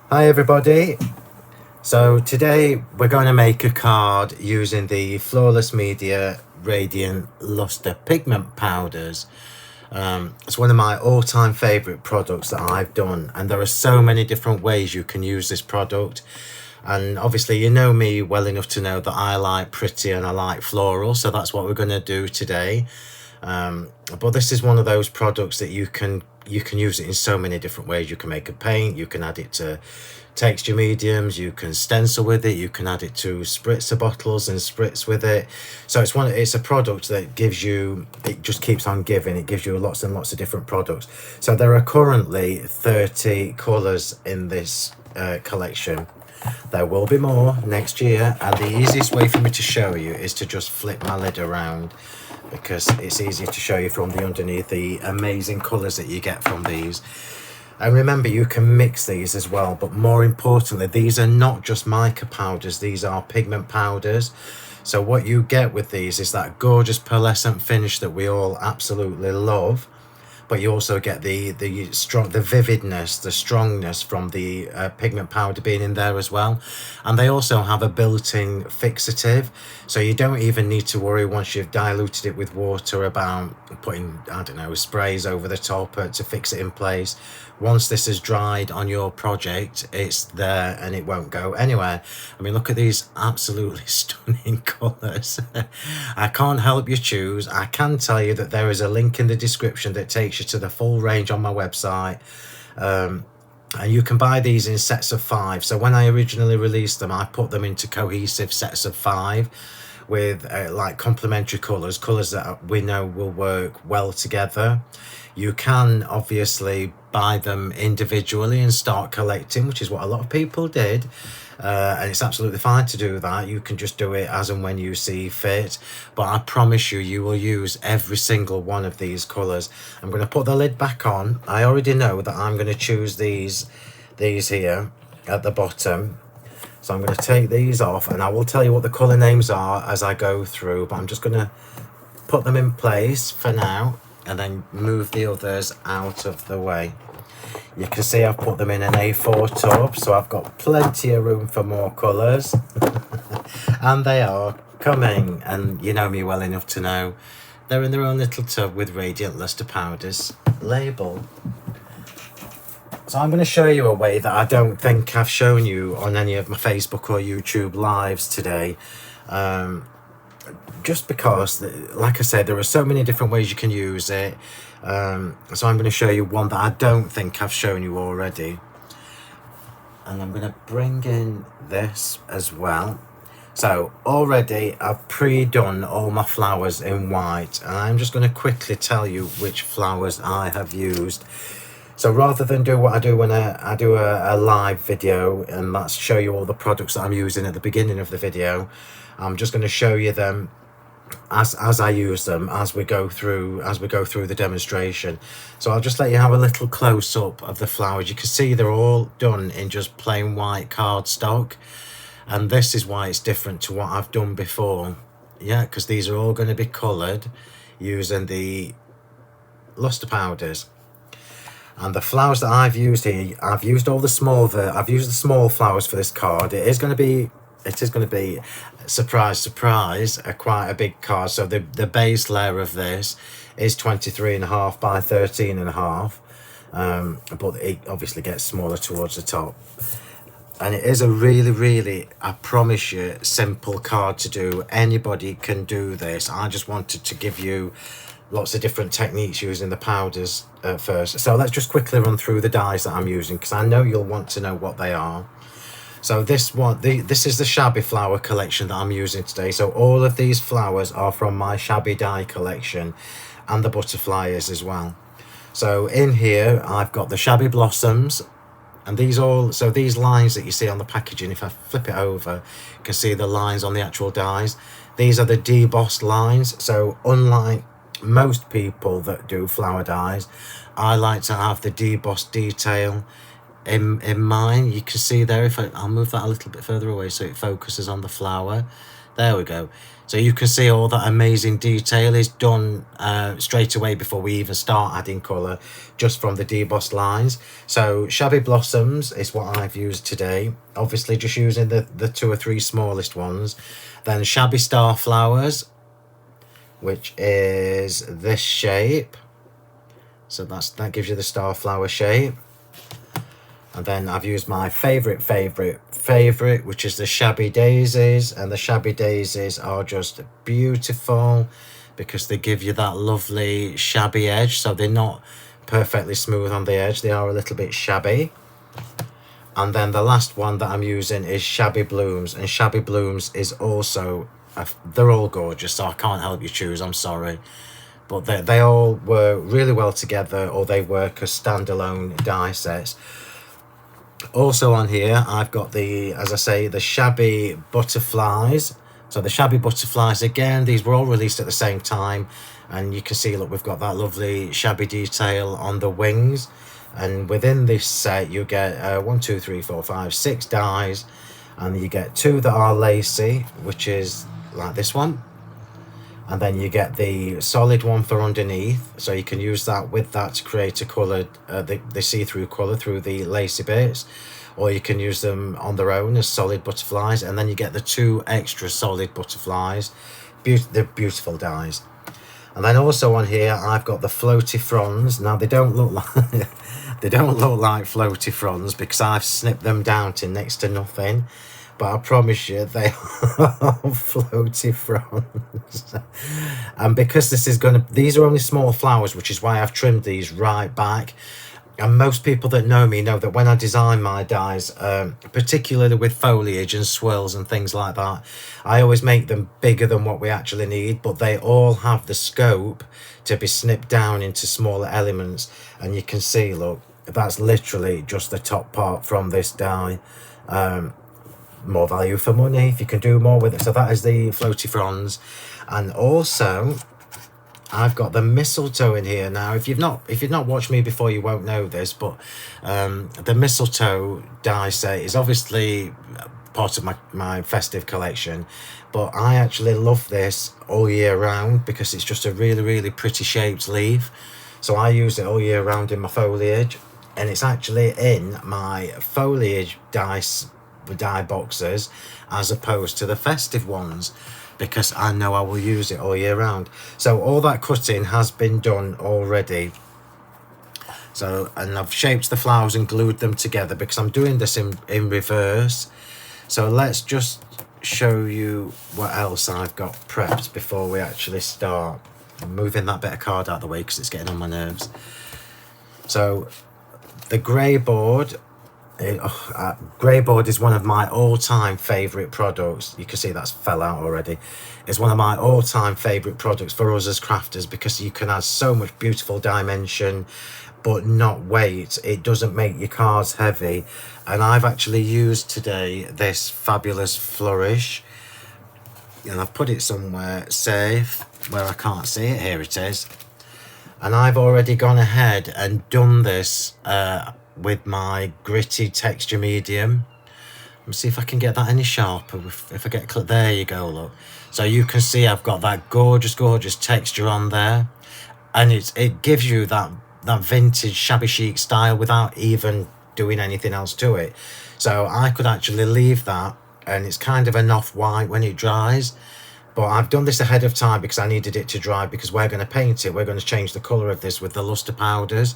Hi everybody. So today we're going to make a card using the Flawless Media Radiant Lustre Pigment Powders. It's one of my all-time favorite products that I've done, and there are so many different ways you can use this product. And obviously you know me well enough to know that I like pretty and I like floral, so that's what we're going to do today. But this is one of those products that you can use it in so many different ways. You can make a paint, you can add it to texture mediums, you can stencil with it, you can add it to spritzer bottles and spritz with it. So it's a product that gives you, it just keeps on giving. It gives you lots and lots of different products. So there are currently 30 colors in this collection. There will be more next year, and the easiest way for me to show you is to just flip my lid around, because it's easier to show you from the underneath the amazing colors that you get from these. And remember, you can mix these as well, but more importantly, these are not just mica powders, these are pigment powders. So what you get with these is that gorgeous pearlescent finish that we all absolutely love, but you also get the vividness, the strongness from the pigment powder being in there as well. And they also have a built-in fixative, so you don't even need to worry once you've diluted it with water about putting, I don't know, sprays over the top to fix it in place. Once this is dried on your project, it's there and it won't go anywhere. I mean, look at these absolutely stunning colors. I can't help you choose. I can tell you that there is a link in the description that takes you to the full range on my website. And you can buy these in sets of 5. So when I originally released them, I put them into cohesive sets of 5 with like complementary colors that we know will work well together. You can obviously buy them individually and start collecting, which is what a lot of people did. And it's absolutely fine to do that. You can just do it as and when you see fit, but I promise you, you will use every single one of these colors. I'm going to put the lid back on. I already know that I'm going to choose these here at the bottom. So I'm going to take these off, and I will tell you what the color names are as I go through, but I'm just going to put them in place for now and then move the others out of the way. You can see I've put them in an A4 tub, so I've got plenty of room for more colours. And they are coming, and you know me well enough to know they're in their own little tub with Radiant Lustre Powders label. So I'm going to show you a way that I don't think I've shown you on any of my Facebook or YouTube lives today. Just because, like I said, there are so many different ways you can use it. So I'm going to show you one that I don't think I've shown you already. And I'm going to bring in this as well. So already I've pre-done all my flowers in white, and I'm just going to quickly tell you which flowers I have used. So rather than do what I do when I do a live video, and that's show you all the products that I'm using at the beginning of the video, I'm just going to show you them as I use them as we go through the demonstration. So I'll just let you have a little close-up of the flowers. You can see they're all done in just plain white cardstock, and this is why it's different to what I've done before. Yeah, because these are all going to be coloured using the lustre powders. And the flowers that I've used here, I've used the small flowers for this card. It is going to be, surprise, surprise, quite a big card. So the base layer of this is 23.5 by 13.5, but it obviously gets smaller towards the top. And it is a really, I promise you, simple card to do. Anybody can do this. I just wanted to give you lots of different techniques using the powders first. So let's just quickly run through the dyes that I'm using, because I know you'll want to know what they are. So this is the Shabby Flower collection that I'm using today. So all of these flowers are from my Shabby dye collection, and the butterflies as well. So in here I've got the Shabby Blossoms, and these lines that you see on the packaging, if I flip it over, you can see the lines on the actual dyes. These are the debossed lines. So unlike most people that do flower dyes, I like to have the debossed detail in mine. You can see there, I'll move that a little bit further away so it focuses on the flower. There we go. So you can see all that amazing detail is done straight away before we even start adding colour, just from the debossed lines. So Shabby Blossoms is what I've used today. Obviously just using the 2 or 3 smallest ones. Then Shabby Starflowers, which is this shape. So that gives you the starflower shape. And then I've used my favourite, which is the Shabby Daisies. And the Shabby Daisies are just beautiful because they give you that lovely shabby edge. So they're not perfectly smooth on the edge. They are a little bit shabby. And then the last one that I'm using is Shabby Blooms. And Shabby Blooms is also, they're all gorgeous, so I can't help you choose, I'm sorry. But they all work really well together, or they work as standalone die sets. Also on here, I've got the, as I say, the Shabby Butterflies. So the Shabby Butterflies, again, these were all released at the same time. And you can see, look, we've got that lovely shabby detail on the wings. And within this set, you get 1, 2, 3, 4, 5, 6 dies. And you get 2 that are lacy, which is like this one. And then you get the solid one for underneath, so you can use that with that to create a coloured, the see-through colour through the lacy bits, or you can use them on their own as solid butterflies. And then you get the 2 extra solid butterflies. They're beautiful dies. And then also on here, I've got the floaty fronds. Now they don't look like they don't look like floaty fronds because I've snipped them down to next to nothing. But I promise you, they are floaty fronds. And because these are only small flowers, which is why I've trimmed these right back. And most people that know me know that when I design my dies, particularly with foliage and swirls and things like that, I always make them bigger than what we actually need, but they all have the scope to be snipped down into smaller elements. And you can see, look, that's literally just the top part from this die. More value for money if you can do more with it. So that is the floaty fronds. And also I've got the mistletoe in here. Now if you've not watched me before, you won't know this, but the mistletoe die set is obviously part of my festive collection, but I actually love this all year round because it's just a really pretty shaped leaf. So I use it all year round in my foliage, and it's actually in my foliage die boxes as opposed to the festive ones, because I know I will use it all year round. So all that cutting has been done already. So, and I've shaped the flowers and glued them together because I'm doing this in reverse. So let's just show you what else I've got prepped before we actually start. I'm moving that bit of card out of the way because it's getting on my nerves. So the grey board. Grey board is one of my all-time favourite products. You can see that's fell out already. It's one of my all-time favourite products for us as crafters because you can add so much beautiful dimension but not weight. It doesn't make your cards heavy. And I've actually used today this fabulous flourish, and I've put it somewhere safe where I can't see it. Here it is. And I've already gone ahead and done this with my gritty texture medium. Let me see if I can get that any sharper. If I get there you go, look. So you can see I've got that gorgeous texture on there, and it gives you that vintage shabby chic style without even doing anything else to it. So I could actually leave that, and it's kind of an off-white when it dries, but I've done this ahead of time because I needed it to dry, because we're going to paint it. We're going to change the colour of this with the Lustre powders.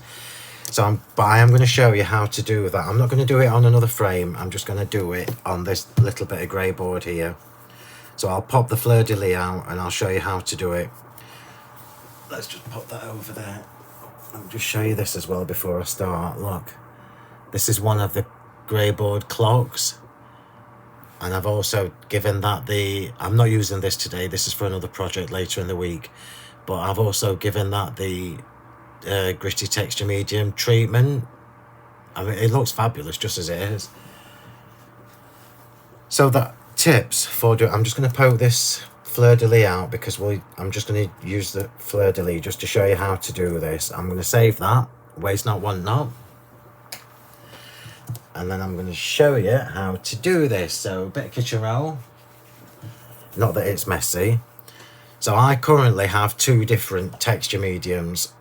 But I am going to show you how to do that. I'm not going to do it on another frame. I'm just going to do it on this little bit of grey board here. So I'll pop the fleur-de-lis out and I'll show you how to do it. Let's just pop that over there. I'll just show you this as well before I start. Look, this is one of the grey board clocks. And I've also given that I'm not using this today. This is for another project later in the week. But I've also given that the gritty texture medium treatment. I mean, it looks fabulous just as it is. So that tips for I'm just going to poke this fleur-de-lis out because I'm just going to use the fleur-de-lis just to show you how to do this. I'm going to save that, waste not, want not, and then I'm going to show you how to do this. So a bit of kitchen roll, not that it's messy. So I currently have 2 different texture mediums.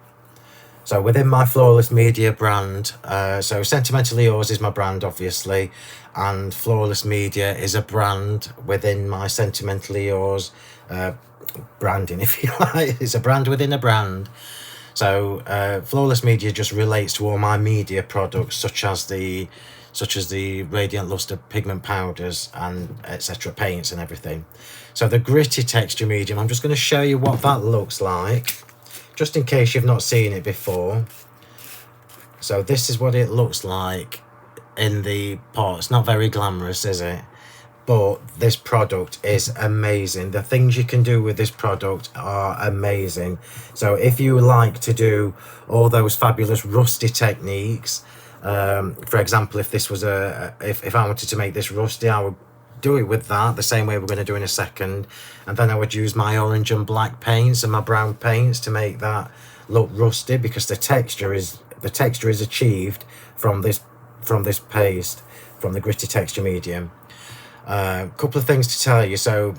So within my Flawless Media brand, so Sentimentally Yours is my brand, obviously, and Flawless Media is a brand within my Sentimentally Yours branding, if you like. It's a brand within a brand. So Flawless Media just relates to all my media products, such as the Radiant Lustre pigment powders and etc. paints and everything. So the gritty texture medium, I'm just going to show you what that looks like, just in case you've not seen it before. So this is what it looks like in the pot. It's not very glamorous, is it? But this product is amazing. The things you can do with this product are amazing. So if you like to do all those fabulous rusty techniques, for example, if this was if I wanted to make this rusty, I would do it with that the same way we're going to do in a second, and then I would use my orange and black paints and my brown paints to make that look rusty, because the texture is achieved from this paste, from the gritty texture medium. Couple of things to tell you. So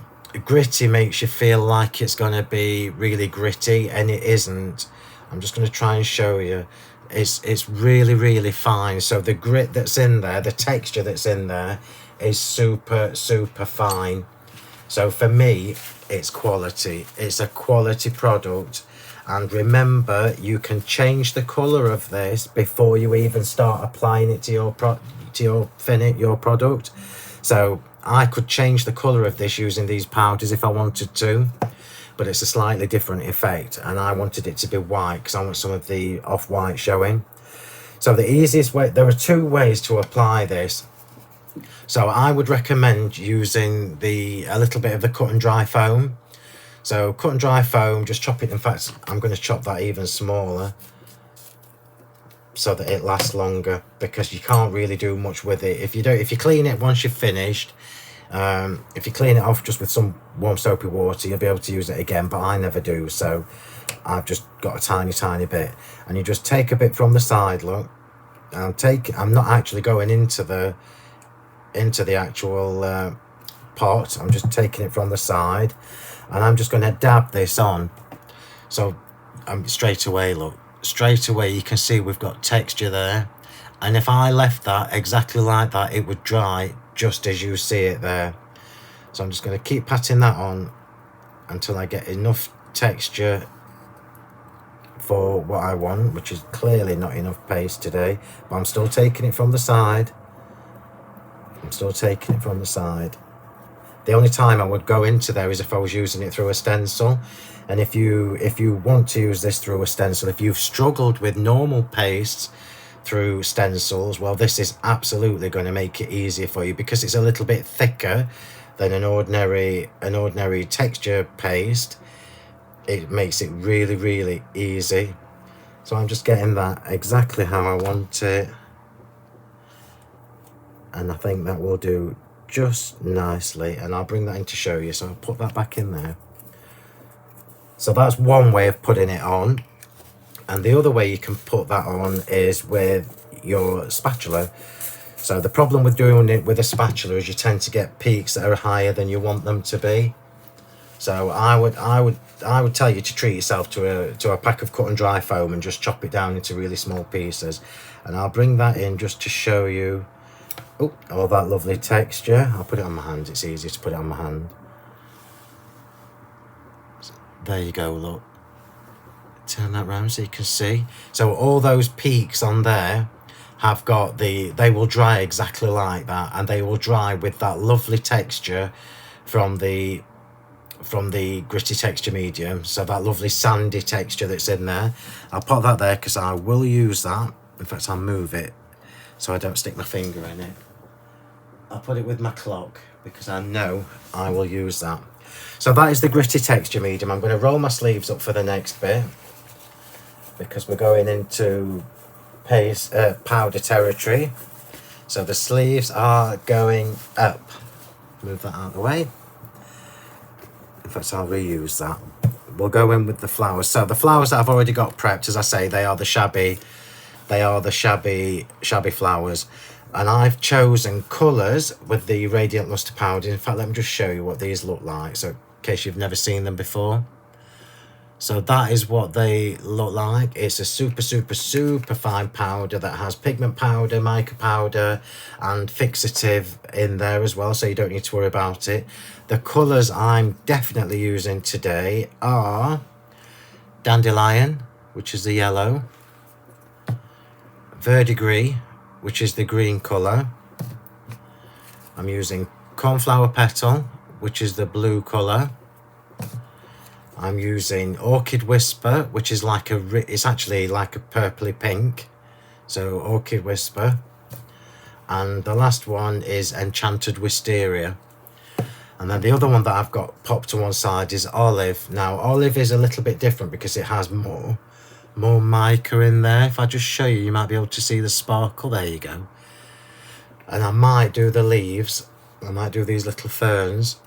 gritty makes you feel like it's going to be really gritty, and it isn't. I'm just going to try and show you. It's really fine. So the grit that's in there, the texture that's in there, is super fine. So for me, it's quality. It's a quality product. And remember, you can change the color of this before you even start applying it to your product. So I could change the color of this using these powders if I wanted to, but it's a slightly different effect, and I wanted it to be white because I want some of the off-white showing. So the easiest way, there are 2 ways to apply this. So I would recommend using a little bit of the cut and dry foam. So cut and dry foam, just chop it. In fact, I'm going to chop that even smaller so that it lasts longer, because you can't really do much with it. If you clean it once you've finished, if you clean it off just with some warm soapy water, you'll be able to use it again, but I never do. So I've just got a tiny bit, and you just take a bit from the side. Look, I'm not actually going into the actual pot. I'm just taking it from the side, and I'm just going to dab this on. So straight away, look, straight away you can see we've got texture there, and if I left that exactly like that, it would dry just as you see it there. So I'm just going to keep patting that on until I get enough texture for what I want, which is clearly not enough paste today, but I'm still taking it from the side. The only time I would go into there is if I was using it through a stencil. And if you want to use this through a stencil, if you've struggled with normal pastes through stencils, well, this is absolutely going to make it easier for you, because it's a little bit thicker than an ordinary texture paste. It makes it really easy. So I'm just getting that exactly how I want it, and I think that will do just nicely, and I'll bring that in to show you. So I'll put that back in there. So that's one way of putting it on, and the other way you can put that on is with your spatula. So the problem with doing it with a spatula is you tend to get peaks that are higher than you want them to be. So I would tell you to treat yourself to a pack of cut and dry foam and just chop it down into really small pieces. And I'll bring that in just to show you all that lovely texture. I'll put it on my hand, it's easier to put it on my hand. There you go, look. Turn that round so you can see. So all those peaks on there have got they will dry exactly like that, and they will dry with that lovely texture from the gritty texture medium. So that lovely sandy texture that's in there, I'll put that there because I will use that. In fact, I'll move it so I don't stick my finger in it. I'll put it with my clock because I know I will use that. So that is the gritty texture medium. I'm going to roll my sleeves up for the next bit because we're going into powder territory. So the sleeves are going up. Move that out of the way. In fact, I'll reuse that. We'll go in with the flowers. So the flowers that I've already got prepped, as I say, they are the shabby flowers. And I've chosen colours with the Radiant Lustre powder. In fact, let me just show you what these look like, so in case you've never seen them before. So that is what they look like. It's a super fine powder that has pigment powder, mica powder and fixative in there as well, so you don't need to worry about it. The colours I'm definitely using today are Dandelion, which is the yellow, Verdigris, which is the green colour. I'm using Cornflower Petal, which is the blue colour. I'm using Orchid Whisper, which is like it's actually like a purpley pink. So Orchid Whisper. And the last one is Enchanted Wisteria. And then the other one that I've got popped to one side is Olive. Now Olive is a little bit different because it has more mica in there. If I just show you, you might be able to see the sparkle. There you go. And I might do the leaves. I might do these little ferns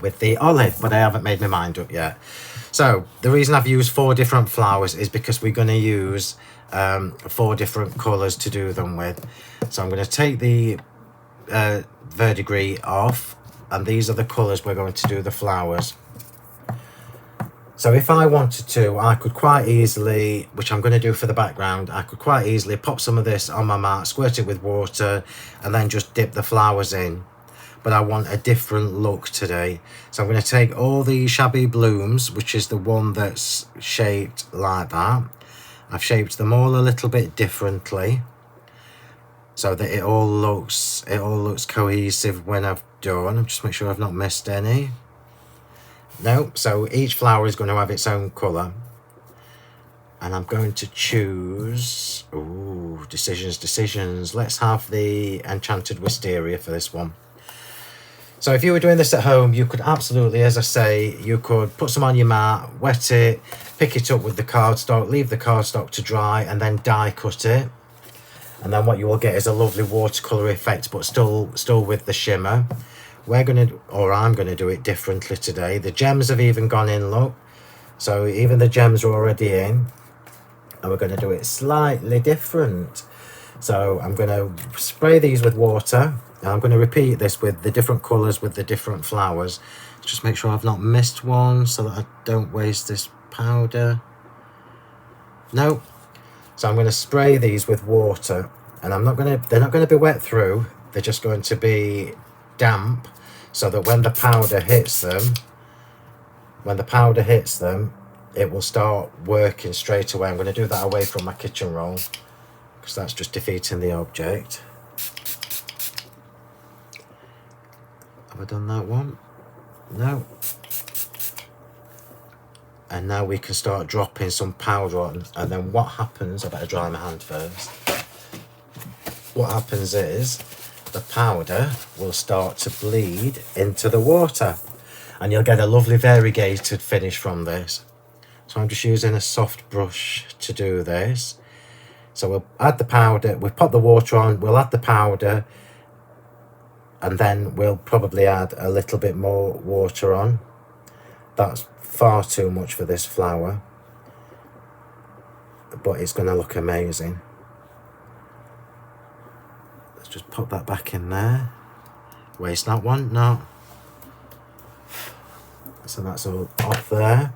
with the olive, but I haven't made my mind up yet. So the reason I've used 4 different flowers is because we're going to use 4 different colours to do them with. So I'm going to take the Verdigris off, and these are the colours we're going to do the flowers. So if I wanted to, I could quite easily, which I'm going to do for the background, I could quite easily pop some of this on my mat, squirt it with water, and then just dip the flowers in. But I want a different look today. So I'm going to take all the Shabby Blooms, which is the one that's shaped like that. I've shaped them all a little bit differently so that it all looks cohesive when I've done. I'm just make sure I've not missed any. No, so each flower is going to have its own colour. And I'm going to choose, ooh, decisions. Let's have the Enchanted Wisteria for this one. So if you were doing this at home, you could absolutely, as I say, you could put some on your mat, wet it, pick it up with the cardstock, leave the cardstock to dry, and then die cut it. And then what you will get is a lovely watercolour effect, but still with the shimmer. I'm going to do it differently today. The gems have even gone in, look. So even the gems are already in. And we're going to do it slightly different. So I'm going to spray these with water. And I'm going to repeat this with the different colours with the different flowers. Just make sure I've not missed one so that I don't waste this powder. No. So I'm going to spray these with water. And they're not going to be wet through. They're just going to be damp so that when the powder hits them, it will start working straight away. I'm going to do that away from my kitchen roll because that's just defeating the object. Have I done that one? No. And now we can start dropping some powder on, and then what happens, I better dry my hand first. What happens is the powder will start to bleed into the water and you'll get a lovely variegated finish from this. So I'm just using a soft brush to do this. So we'll add the powder, we'll pop the water on, we'll add the powder, and then we'll probably add a little bit more water on. That's far too much for this flower, but it's going to look amazing. Let's just pop that back in there. Waste that one, no. So that's all off there.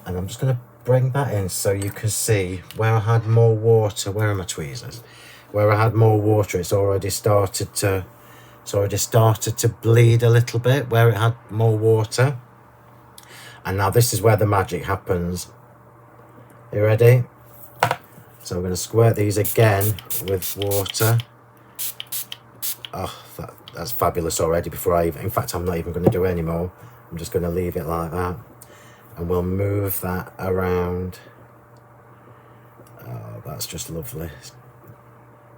And I'm just going to bring that in so you can see where I had more water. Where are my tweezers? Where I had more water, it's already started to bleed a little bit where it had more water. And now this is where the magic happens. You ready? So I'm going to squirt these again with water. Oh, that's fabulous already. In fact, I'm not even going to do any more. I'm just going to leave it like that. And we'll move that around. Oh, that's just lovely.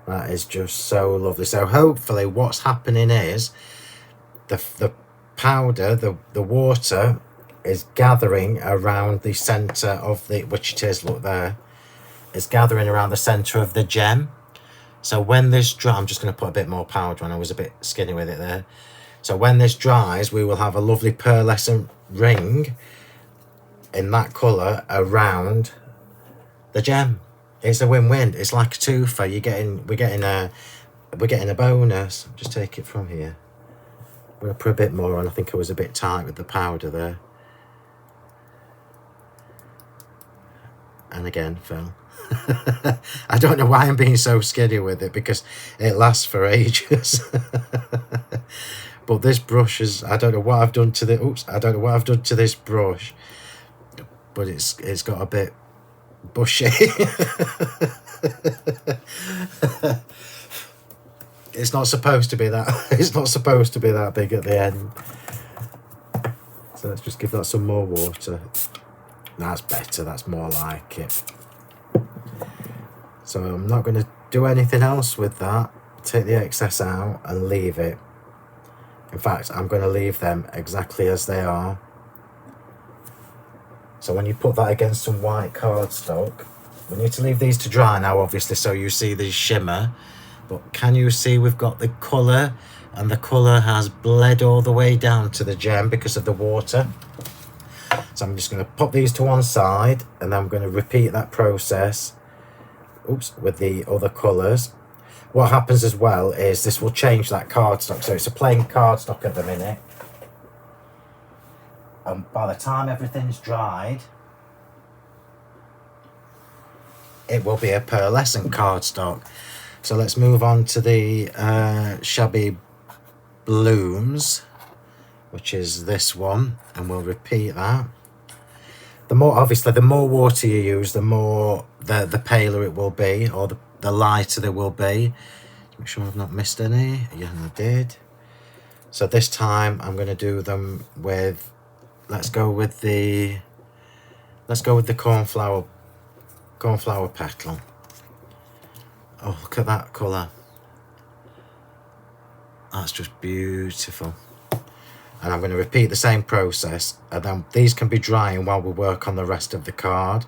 That is just so lovely. So hopefully what's happening is the powder, the water is gathering around the centre of the, which it is, look there, it's gathering around the centre of the gem. So when this dries, I'm just going to put a bit more powder on, I was a bit skinny with it there. So when this dries, we will have a lovely pearlescent ring in that colour around the gem. It's a win-win. It's like a twofer. We're getting a bonus. Just take it from here. I'm gonna put a bit more on. I think I was a bit tight with the powder there. And again, Phill. I don't know why I'm being so skiddy with it, because it lasts for ages. But this brush is, I don't know what I've done to the, I don't know what I've done to this brush, but it's got a bit bushy. It's not supposed to be that, it's not supposed to be that big at the end. So let's just give that some more water. That's better, that's more like it. So I'm not going to do anything else with that. Take the excess out and leave it. In fact, I'm going to leave them exactly as they are. So when you put that against some white cardstock, we need to leave these to dry now, obviously, so you see the shimmer. But can you see we've got the colour, and the colour has bled all the way down to the gem because of the water. So I'm just going to pop these to one side, and then I'm going to repeat that process with the other colours. What happens as well is this will change that cardstock. So it's a plain cardstock at the minute. And by the time everything's dried, it will be a pearlescent cardstock. So let's move on to the Shabby Blooms, which is this one, and we'll repeat that. The more, obviously, the more water you use, the more the paler it will be, or the lighter there will be. Make sure I've not missed any. Yeah, I did. So this time I'm going to do them with, let's go with the cornflower petal. Oh, look at that colour. That's just beautiful. And I'm going to repeat the same process, and then these can be drying while we work on the rest of the card.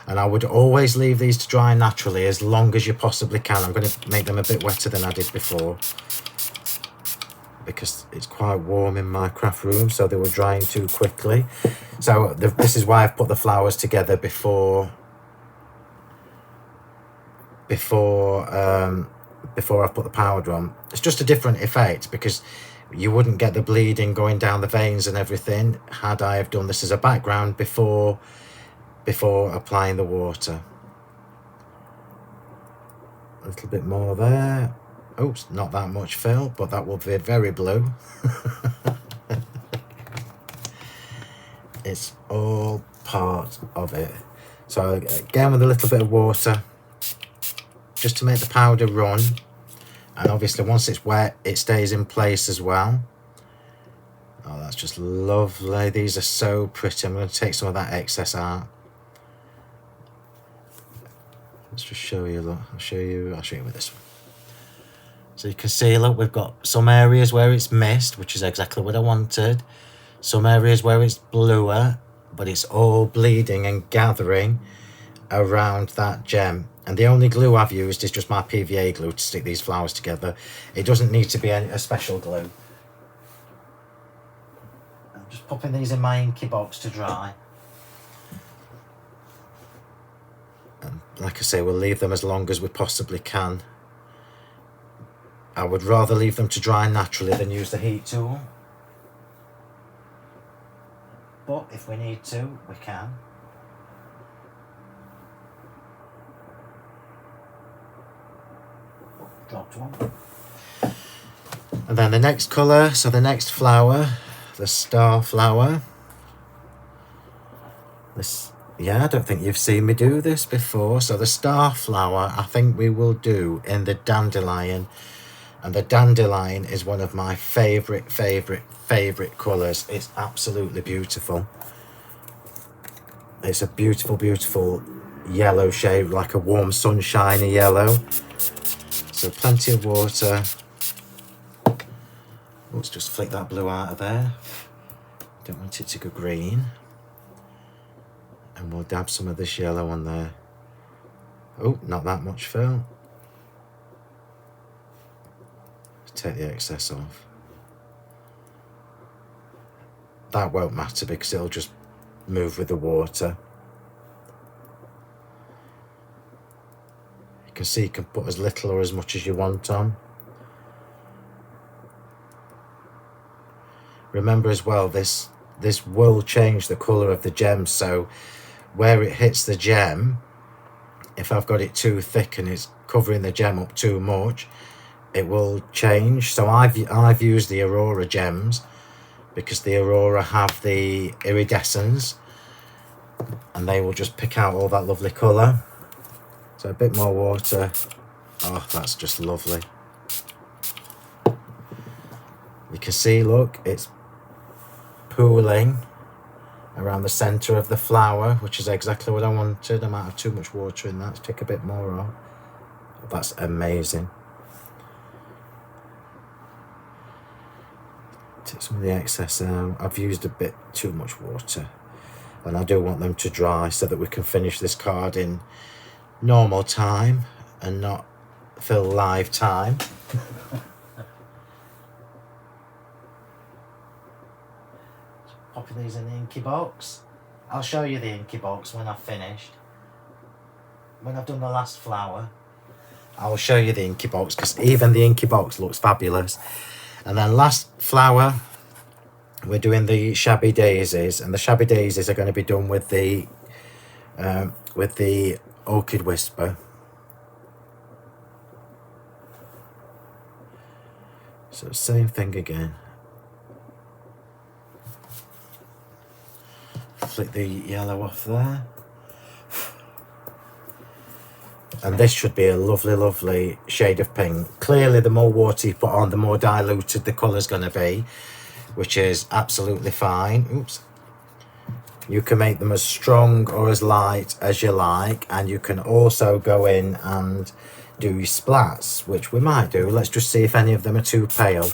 And I would always leave these to dry naturally as long as you possibly can. I'm going to make them a bit wetter than I did before, because it's quite warm in my craft room, so they were drying too quickly. So this is why I've put the flowers together before I've put the powder on. It's just a different effect, because you wouldn't get the bleeding going down the veins and everything had I have done this as a background before applying the water. A little bit more there. Oops, not that much, Phill, but that will be very blue. It's all part of it. So again, with a little bit of water, just to make the powder run. And obviously once it's wet, it stays in place as well. Oh, that's just lovely. These are so pretty. I'm going to take some of that excess out. Let's just show you, look. I'll show you with this one. So you can see, look, we've got some areas where it's mist, which is exactly what I wanted. Some areas where it's bluer, but it's all bleeding and gathering around that gem. And the only glue I've used is just my PVA glue to stick these flowers together. It doesn't need to be a special glue. I'm just popping these in my inky box to dry. And like I say, we'll leave them as long as we possibly can. I would rather leave them to dry naturally than use the heat tool. But if we need to, we can. Dropped one. And then the next colour, so the next flower, the star flower. This, yeah, I don't think you've seen me do this before. So the star flower, I think we will do in the dandelion. And the dandelion is one of my favourite colours. It's absolutely beautiful. It's a beautiful, beautiful yellow shade, like a warm sunshiny yellow. So plenty of water. Let's just flick that blue out of there. Don't want it to go green. And we'll dab some of this yellow on there. Oh, not that much, Phill. Take the excess off. That won't matter because it'll just move with the water. can see you can put as little or as much as you want on. Remember as well, this will change the colour of the gem, so where it hits the gem, if I've got it too thick and it's covering the gem up too much, it will change. So I've used the Aurora gems because the Aurora have the iridescence and they will just pick out all that lovely colour. So a bit more water. Oh, that's just lovely. You can see, look, it's pooling around the centre of the flower, which is exactly what I wanted. I might have too much water in that. Let's take a bit more off. That's amazing. Take some of the excess out. I've used a bit too much water, and I do want them to dry so that we can finish this card in normal time and not Phill live time. Popping these in the inky box. I'll show you the inky box when I've finished. When I've done the last flower, I'll show you the inky box, because even the inky box looks fabulous. And then last flower, we're doing the Shabby Daisies, and the Shabby Daisies are going to be done with the Orchid Whisper. So same thing again. Flick the yellow off there. And this should be a lovely, lovely shade of pink. Clearly, the more water you put on, the more diluted the colour's going to be, which is absolutely fine. Oops. You can make them as strong or as light as you like, and you can also go in and do splats, which we might do. Let's just see if any of them are too pale.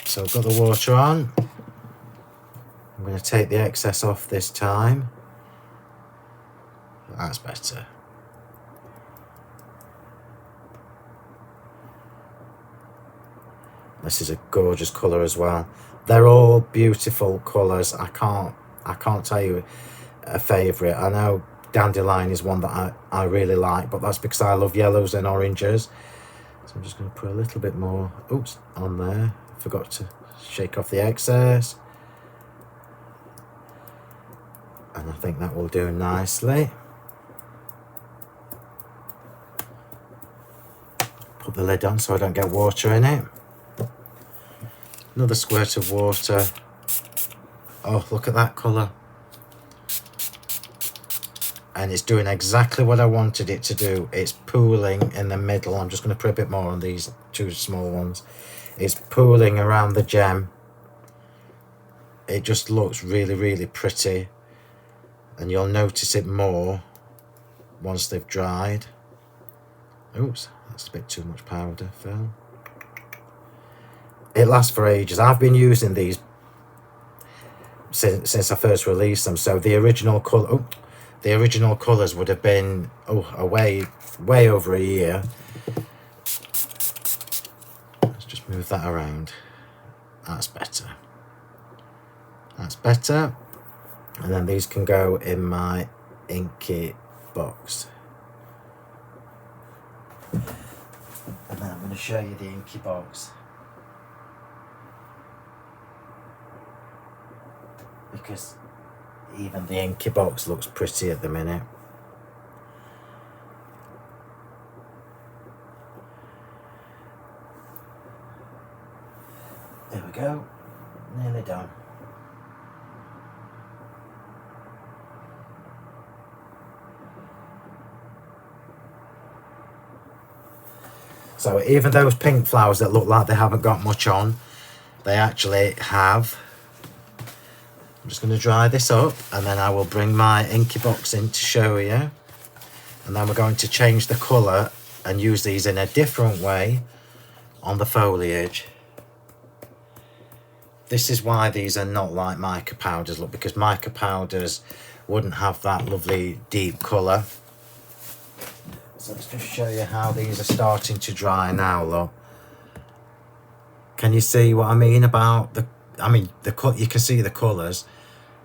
So I've got the water on. I'm going to take the excess off this time. That's better. This is a gorgeous colour as well. They're all beautiful colours. I can't tell you a favourite. I know Dandelion is one that I really like, but that's because I love yellows and oranges. So I'm just going to put a little bit more, oops, on there. Forgot to shake off the excess. And I think that will do nicely. Put the lid on so I don't get water in it. Another squirt of water. Oh, look at that colour. And it's doing exactly what I wanted it to do. It's pooling in the middle. I'm just going to put a bit more on these two small ones. It's pooling around the gem. It just looks really, really pretty. And you'll notice it more once they've dried. Oops, that's a bit too much powder, Phill. It lasts for ages. I've been using these since I first released them. So the original colour, the original colours would have been way over a year. Let's just move that around. That's better. That's better. And then these can go in my inky box. And then I'm going to show you the inky box. Because even the inky box looks pretty at the minute. There we go. Nearly done. So even those pink flowers that look like they haven't got much on, they actually have. I'm just going to dry this up, and then I will bring my inky box in to show you. And then we're going to change the colour and use these in a different way on the foliage. This is why these are not like mica powders, look, because mica powders wouldn't have that lovely deep colour. So let's just show you how these are starting to dry now, look. Can you see what I mean about the, you can see the colours.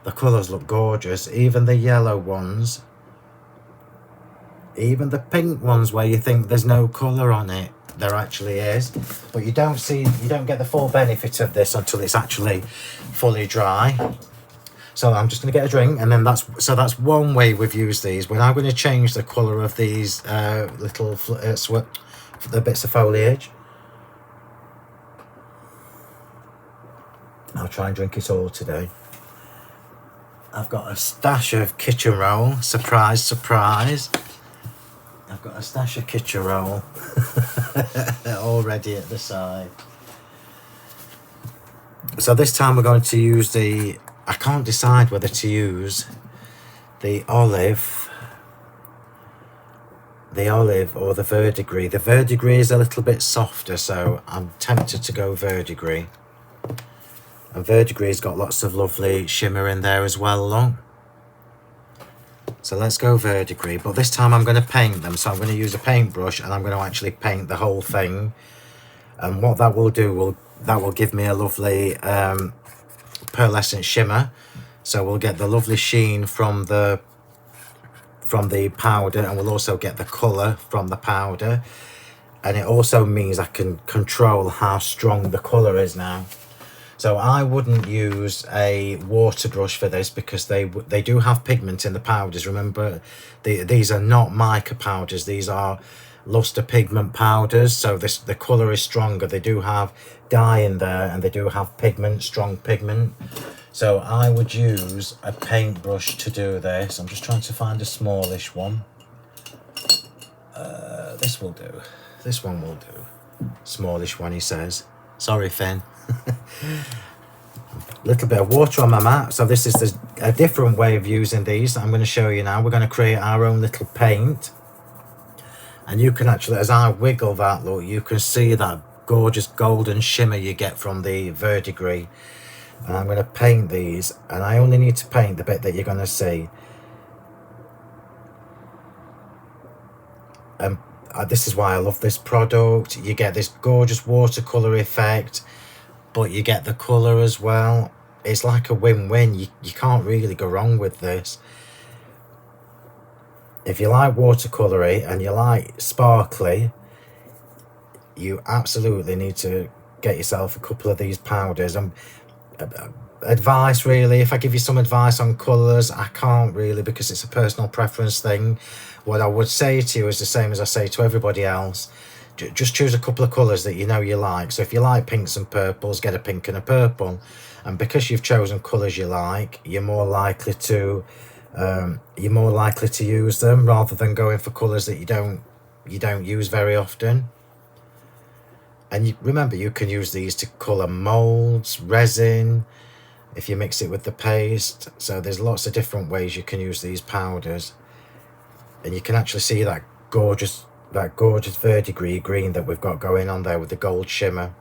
The colours look gorgeous. Even the yellow ones Even the pink ones where you think there's no colour on it, there actually is. But you don't get the full benefit of this until it's actually fully dry. So I'm just going to get a drink, and then that's one way we've used these. We're now going to change the colour of these little the bits of foliage. I'll try and drink it all today. I've got a stash of kitchen roll. Surprise, surprise. I've got a stash of kitchen roll already at the side. So this time we're going to use I can't decide whether to use the olive or the verdigris. The verdigris is a little bit softer, so I'm tempted to go verdigris. And verdigris got lots of lovely shimmer in there as well, along. So let's go verdigris, but this time I'm going to paint them. So I'm going to use a paintbrush, and I'm going to actually paint the whole thing. And what that will do, that will give me a lovely pearlescent shimmer. So we'll get the lovely sheen from the powder, and we'll also get the colour from the powder. And it also means I can control how strong the colour is now. So I wouldn't use a water brush for this, because they do have pigment in the powders. Remember, these are not mica powders. These are Lustre pigment powders. So the colour is stronger. They do have dye in there, and they do have pigment, strong pigment. So I would use a paintbrush to do this. I'm just trying to find a smallish one. This will do. This one will do. Smallish one, he says. Sorry, Finn. Little bit of water on my mat. So this is a different way of using these that I'm going to show you now. We're going to create our own little paint, and you can actually, as I wiggle that, look, you can see that gorgeous golden shimmer you get from the verdigris. And I'm going to paint these, and I only need to paint the bit that you're going to see. This is why I love this product. You get this gorgeous watercolour effect, but you get the colour as well. It's like a win-win. You can't really go wrong with this. If you like watercoloury and you like sparkly, you absolutely need to get yourself a couple of these powders. And advice, really, if I give you some advice on colours, I can't really, because it's a personal preference thing. What I would say to you is the same as I say to everybody else. Just choose a couple of colours that you know you like. So if you like pinks and purples, get a pink and a purple. And because you've chosen colours you like, you're more likely to use them, rather than going for colours that you don't use very often. And remember, you can use these to colour moulds, resin, if you mix it with the paste. So there's lots of different ways you can use these powders. And you can actually see that gorgeous verdigris green that we've got going on there with the gold shimmer.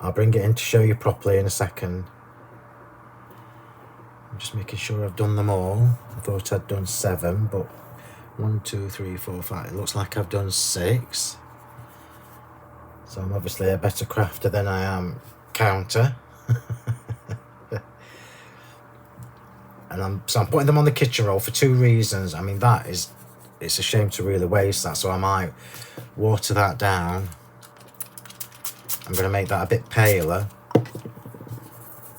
I'll bring it in to show you properly in a second. I'm just making sure I've done them all. I thought I'd done 7, but 1, 2, 3, 4, 5. It looks like I've done 6. So I'm obviously a better crafter than I am counter. And I'm putting them on the kitchen roll for 2 reasons. I mean, it's a shame to really waste that, so I might water that down. I'm going to make that a bit paler.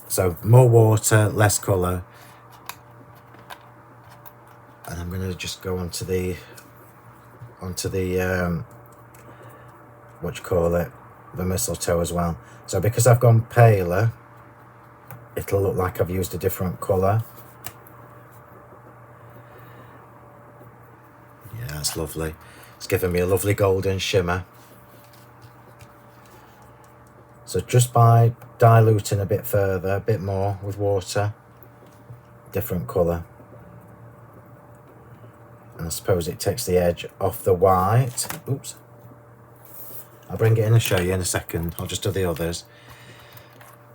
So more water, less colour. And I'm going to just go onto the the mistletoe as well. So because I've gone paler, it'll look like I've used a different colour. Yeah, that's lovely. It's giving me a lovely golden shimmer. So just by diluting a bit further, a bit more with water, different colour. And I suppose it takes the edge off the white. Oops. I'll bring it in and show you in a second. I'll just do the others.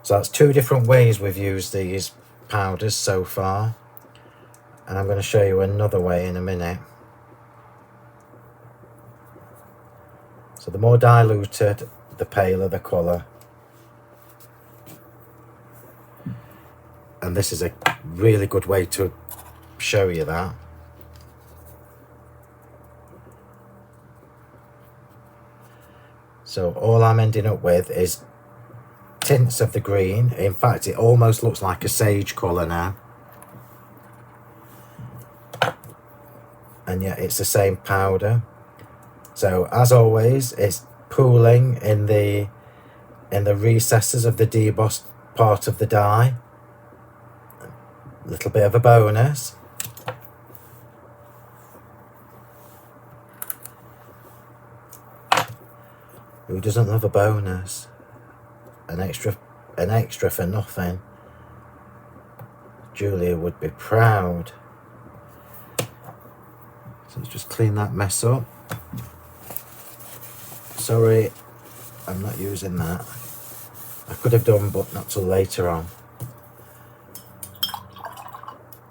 So that's 2 different ways we've used these powders so far. And I'm going to show you another way in a minute. So the more diluted, the paler the colour. And this is a really good way to show you that. So all I'm ending up with is tints of the green. In fact, it almost looks like a sage colour now. And yet it's the same powder. So as always, it's pooling in the recesses of the debossed part of the die. A little bit of a bonus. Who doesn't love a bonus? An extra for nothing. Julia would be proud. So let's just clean that mess up. Sorry, I'm not using that. I could have done, but not till later on.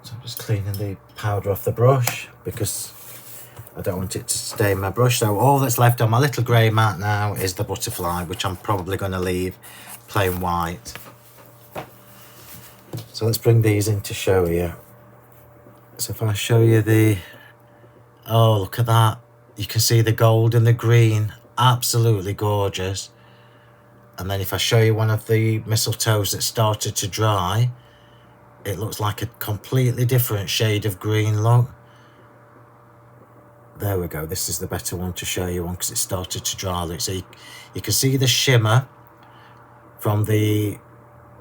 So I'm just cleaning the powder off the brush because I don't want it to stain my brush. So all that's left on my little grey mat now is the butterfly, which I'm probably going to leave plain white. So let's bring these in to show you. So if I show you the... Oh, look at that. You can see the gold and the green. Absolutely gorgeous. And then if I show you one of the mistletoes that started to dry, it looks like a completely different shade of green. Look. There we go. This is the better one to show you on because it started to dry. Look, so you can see the shimmer from the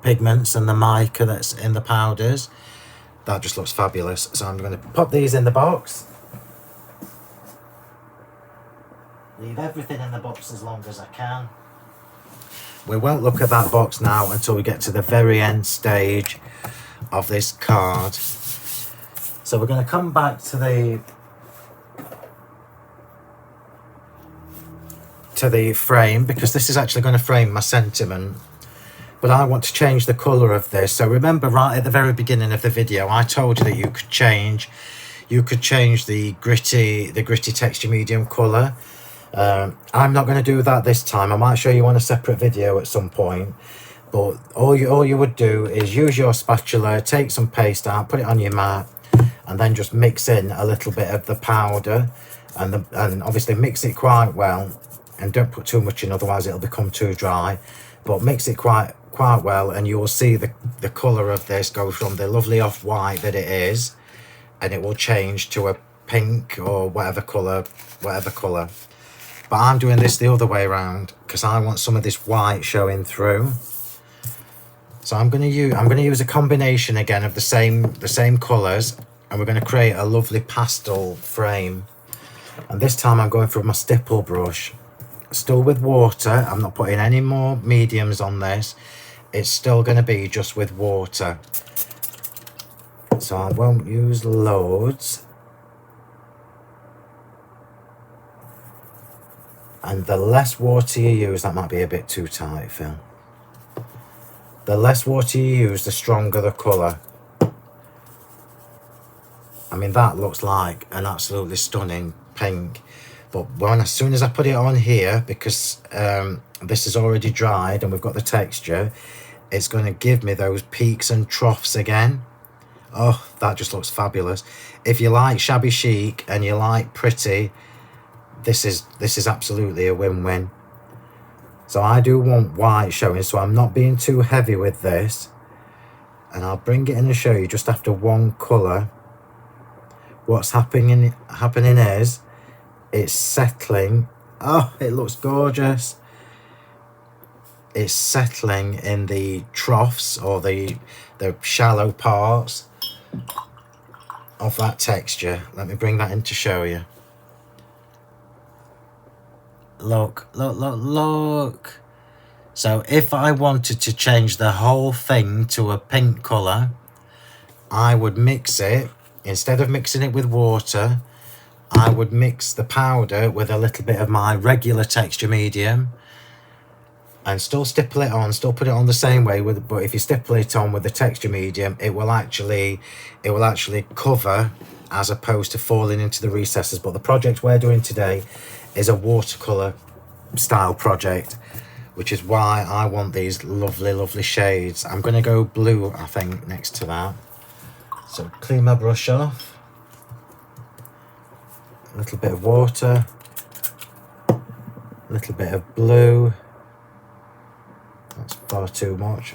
pigments and the mica that's in the powders. That just looks fabulous. So I'm going to pop these in the box. Leave everything in the box as long as I can. We won't look at that box now until we get to the very end stage of this card. So we're going to come back to the frame, because this is actually going to frame my sentiment. But I want to change the colour of this. So remember right at the very beginning of the video, I told you that you could change the gritty texture medium colour. I'm not going to do that this time. I might show you on a separate video at some point. But all you would do is use your spatula, take some paste out, put it on your mat, and then just mix in a little bit of the powder, and obviously mix it quite well. And don't put too much in, otherwise it'll become too dry. But mix it quite well, and you will see the colour of this go from the lovely off-white that it is, and it will change to a pink or whatever colour. But I'm doing this the other way around because I want some of this white showing through. So I'm going to use a combination again of the same colours, and we're going to create a lovely pastel frame. And this time I'm going through my stipple brush, still with water. I'm not putting any more mediums on this. It's still going to be just with water. So I won't use loads. And the less water you use, that might be a bit too tight, Phil. The less water you use, the stronger the colour. I mean, that looks like an absolutely stunning pink. But as soon as I put it on here, because this is already dried and we've got the texture, it's going to give me those peaks and troughs again. Oh, that just looks fabulous. If you like shabby chic and you like pretty, this is absolutely a win-win. So I do want white showing, so I'm not being too heavy with this. And I'll bring it in and show you just after one colour. What's happening is it's settling. Oh, it looks gorgeous. It's settling in the troughs or the shallow parts of that texture. Let me bring that in to show you. Look. So if I wanted to change the whole thing to a pink colour, I would mix it. Instead of mixing it with water, I would mix the powder with a little bit of my regular texture medium and still stipple it on, still put it on the same way, but if you stipple it on with the texture medium, it will actually cover as opposed to falling into the recesses. But the project we're doing today is a watercolour style project, which is why I want these lovely shades. I'm going to go blue, I think, next to that. So clean my brush off, a little bit of water, a little bit of blue. That's far too much.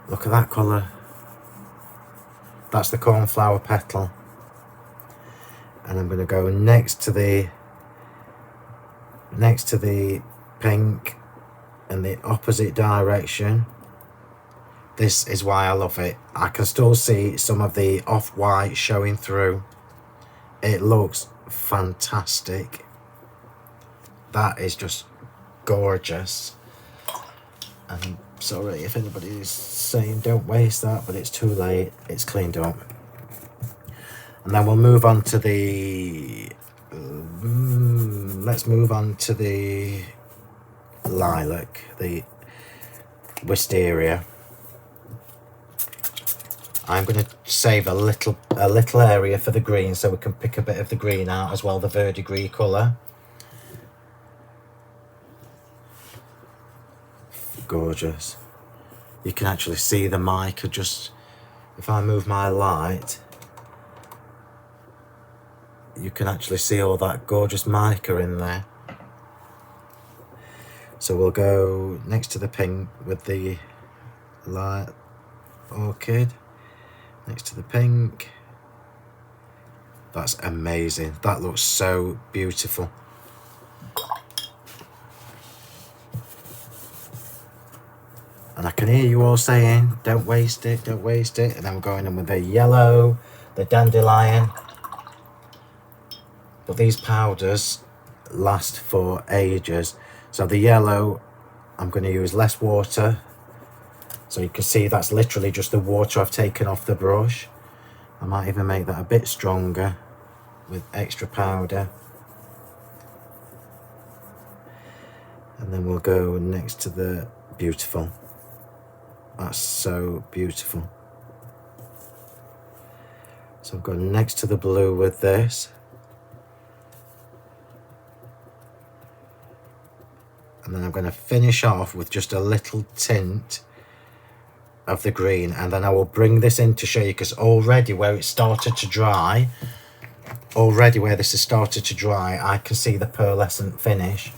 Look at that colour. That's the cornflower petal. And I'm going to go next to the pink in the opposite direction. This is why I love it. I can still see some of the off-white showing through. It looks fantastic. That is just gorgeous. And I'm sorry if anybody is saying don't waste that, but it's too late. It's cleaned up. And then we'll move on to the let's move on to the lilac, the wisteria. I'm going to save a little area for the green, so we can pick a bit of the green out as well, the verdigris colour. Gorgeous. You can actually see the mica. Just if I move my light, you can actually see all that gorgeous mica in there. So we'll go next to the pink with the light orchid. Next to the pink. That's amazing. That looks so beautiful. And I can hear you all saying, don't waste it, don't waste it. And then we're going in with the yellow, the dandelion. But these powders last for ages. So the yellow, I'm going to use less water. So you can see that's literally just the water I've taken off the brush. I might even make that a bit stronger with extra powder. And then we'll go next to the beautiful. That's so beautiful. So I've gone next to the blue with this. And then I'm going to finish off with just a little tint of the green, and then I will bring this in to show you, because already where it started to dry, where this has started to dry, I can see the pearlescent finish.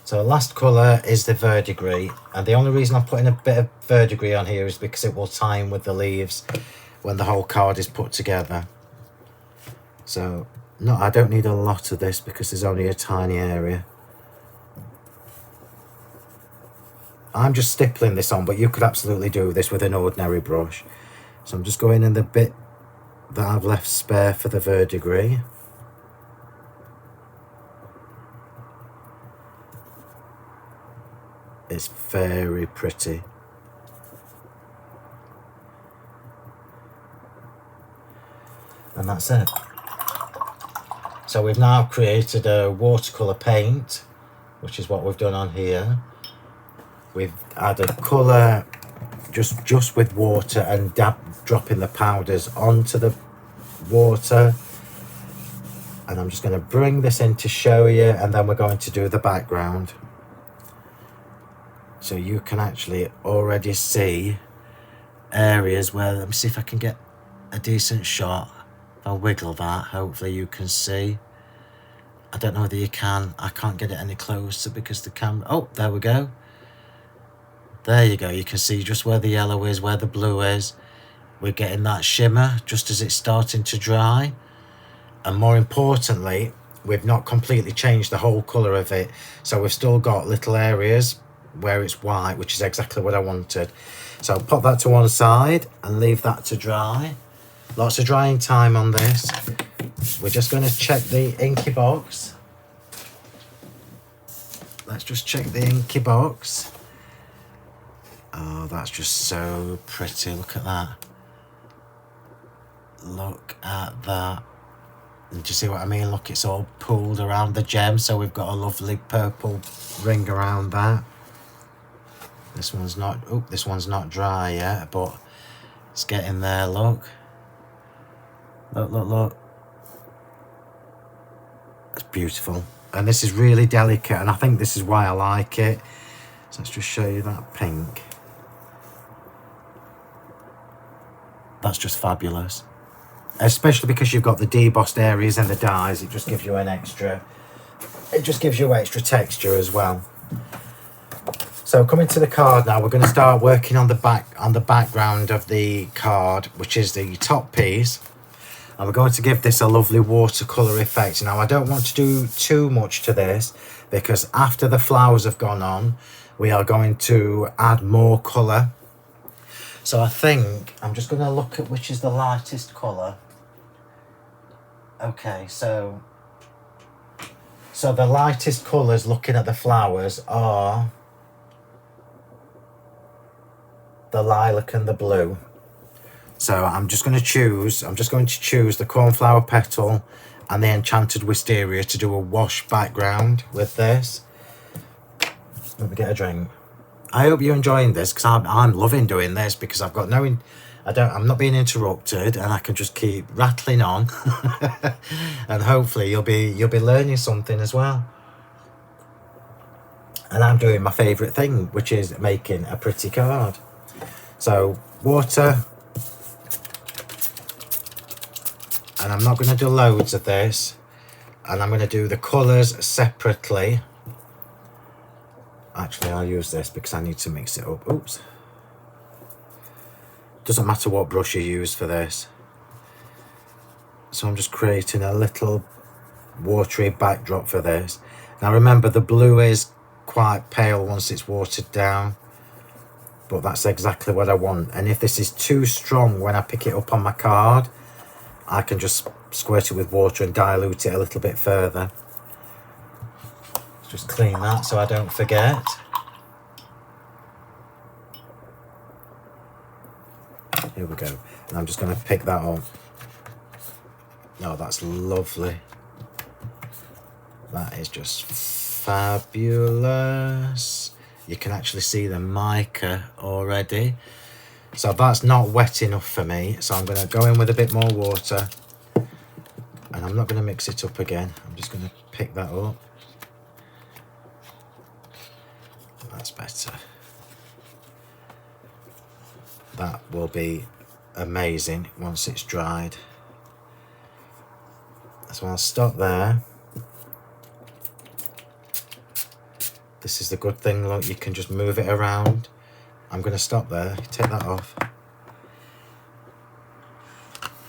So last colour is the verdigris, and the only reason I'm putting a bit of verdigris on here is because it will tie in with the leaves when the whole card is put together. So no, I don't need a lot of this because there's only a tiny area. I'm just stippling this on, but you could absolutely do this with an ordinary brush. So I'm just going in the bit that I've left spare for the verdigris. It's very pretty. And that's it. So we've now created a watercolour paint, which is what we've done on here. We've added colour just with water and dropping the powders onto the water. And I'm just going to bring this in to show you, and then we're going to do the background. So you can actually already see areas where, let me see if I can get a decent shot. If I wiggle that, hopefully you can see. I don't know whether you can. I can't get it any closer because the camera, oh, there we go. There you go, you can see just where the yellow is, where the blue is. We're getting that shimmer just as it's starting to dry. And more importantly, we've not completely changed the whole colour of it. So we've still got little areas where it's white, which is exactly what I wanted. So I'll pop that to one side and leave that to dry. Lots of drying time on this. We're just going to check the inky box. Let's just check the inky box. Oh, that's just so pretty. Look at that. Look at that. And do you see what I mean? Look, it's all pooled around the gem, so we've got a lovely purple ring around that. This one's not, oh, this one's not dry yet, but it's getting there, look. Look, look, look. It's beautiful. And this is really delicate, and I think this is why I like it. So let's just show you that pink. That's just fabulous. especially because you've got the debossed areas and the dyes, it just gives you an extra, it just gives you extra texture as well. So coming to the card now, we're going to start working on the background of the card, which is the top piece, and we're going to give this a lovely watercolor effect. Now I don't want to do too much to this, because after the flowers have gone on, we are going to add more colour. So I think I'm just going to look at which is the lightest colour. Okay, so the lightest colours looking at the flowers are the lilac and the blue. So I'm just going to choose the cornflower petal and the enchanted wisteria to do a wash background with this. Let me get a drink. I hope you're enjoying this, because I'm loving doing this, because I've got I'm not being interrupted, and I can just keep rattling on. And hopefully you'll be learning something as well. And I'm doing my favourite thing, which is making a pretty card. So water, and I'm not going to do loads of this, and I'm going to do the colours separately. Actually, I'll use this because I need to mix it up. Oops. Doesn't matter what brush you use for this. So I'm just creating a little watery backdrop for this. Now remember, the blue is quite pale once it's watered down, but that's exactly what I want. And if this is too strong when I pick it up on my card, I can just squirt it with water and dilute it a little bit further. Just clean that so I don't forget. Here we go. And I'm just going to pick that up. Oh, that's lovely. That is just fabulous. You can actually see the mica already. So that's not wet enough for me. So I'm going to go in with a bit more water. And I'm not going to mix it up again. I'm just going to pick that up. That's better. That will be amazing once it's dried. So I'll stop there. This is the good thing, look, you can just move it around. I'm going to stop there, take that off.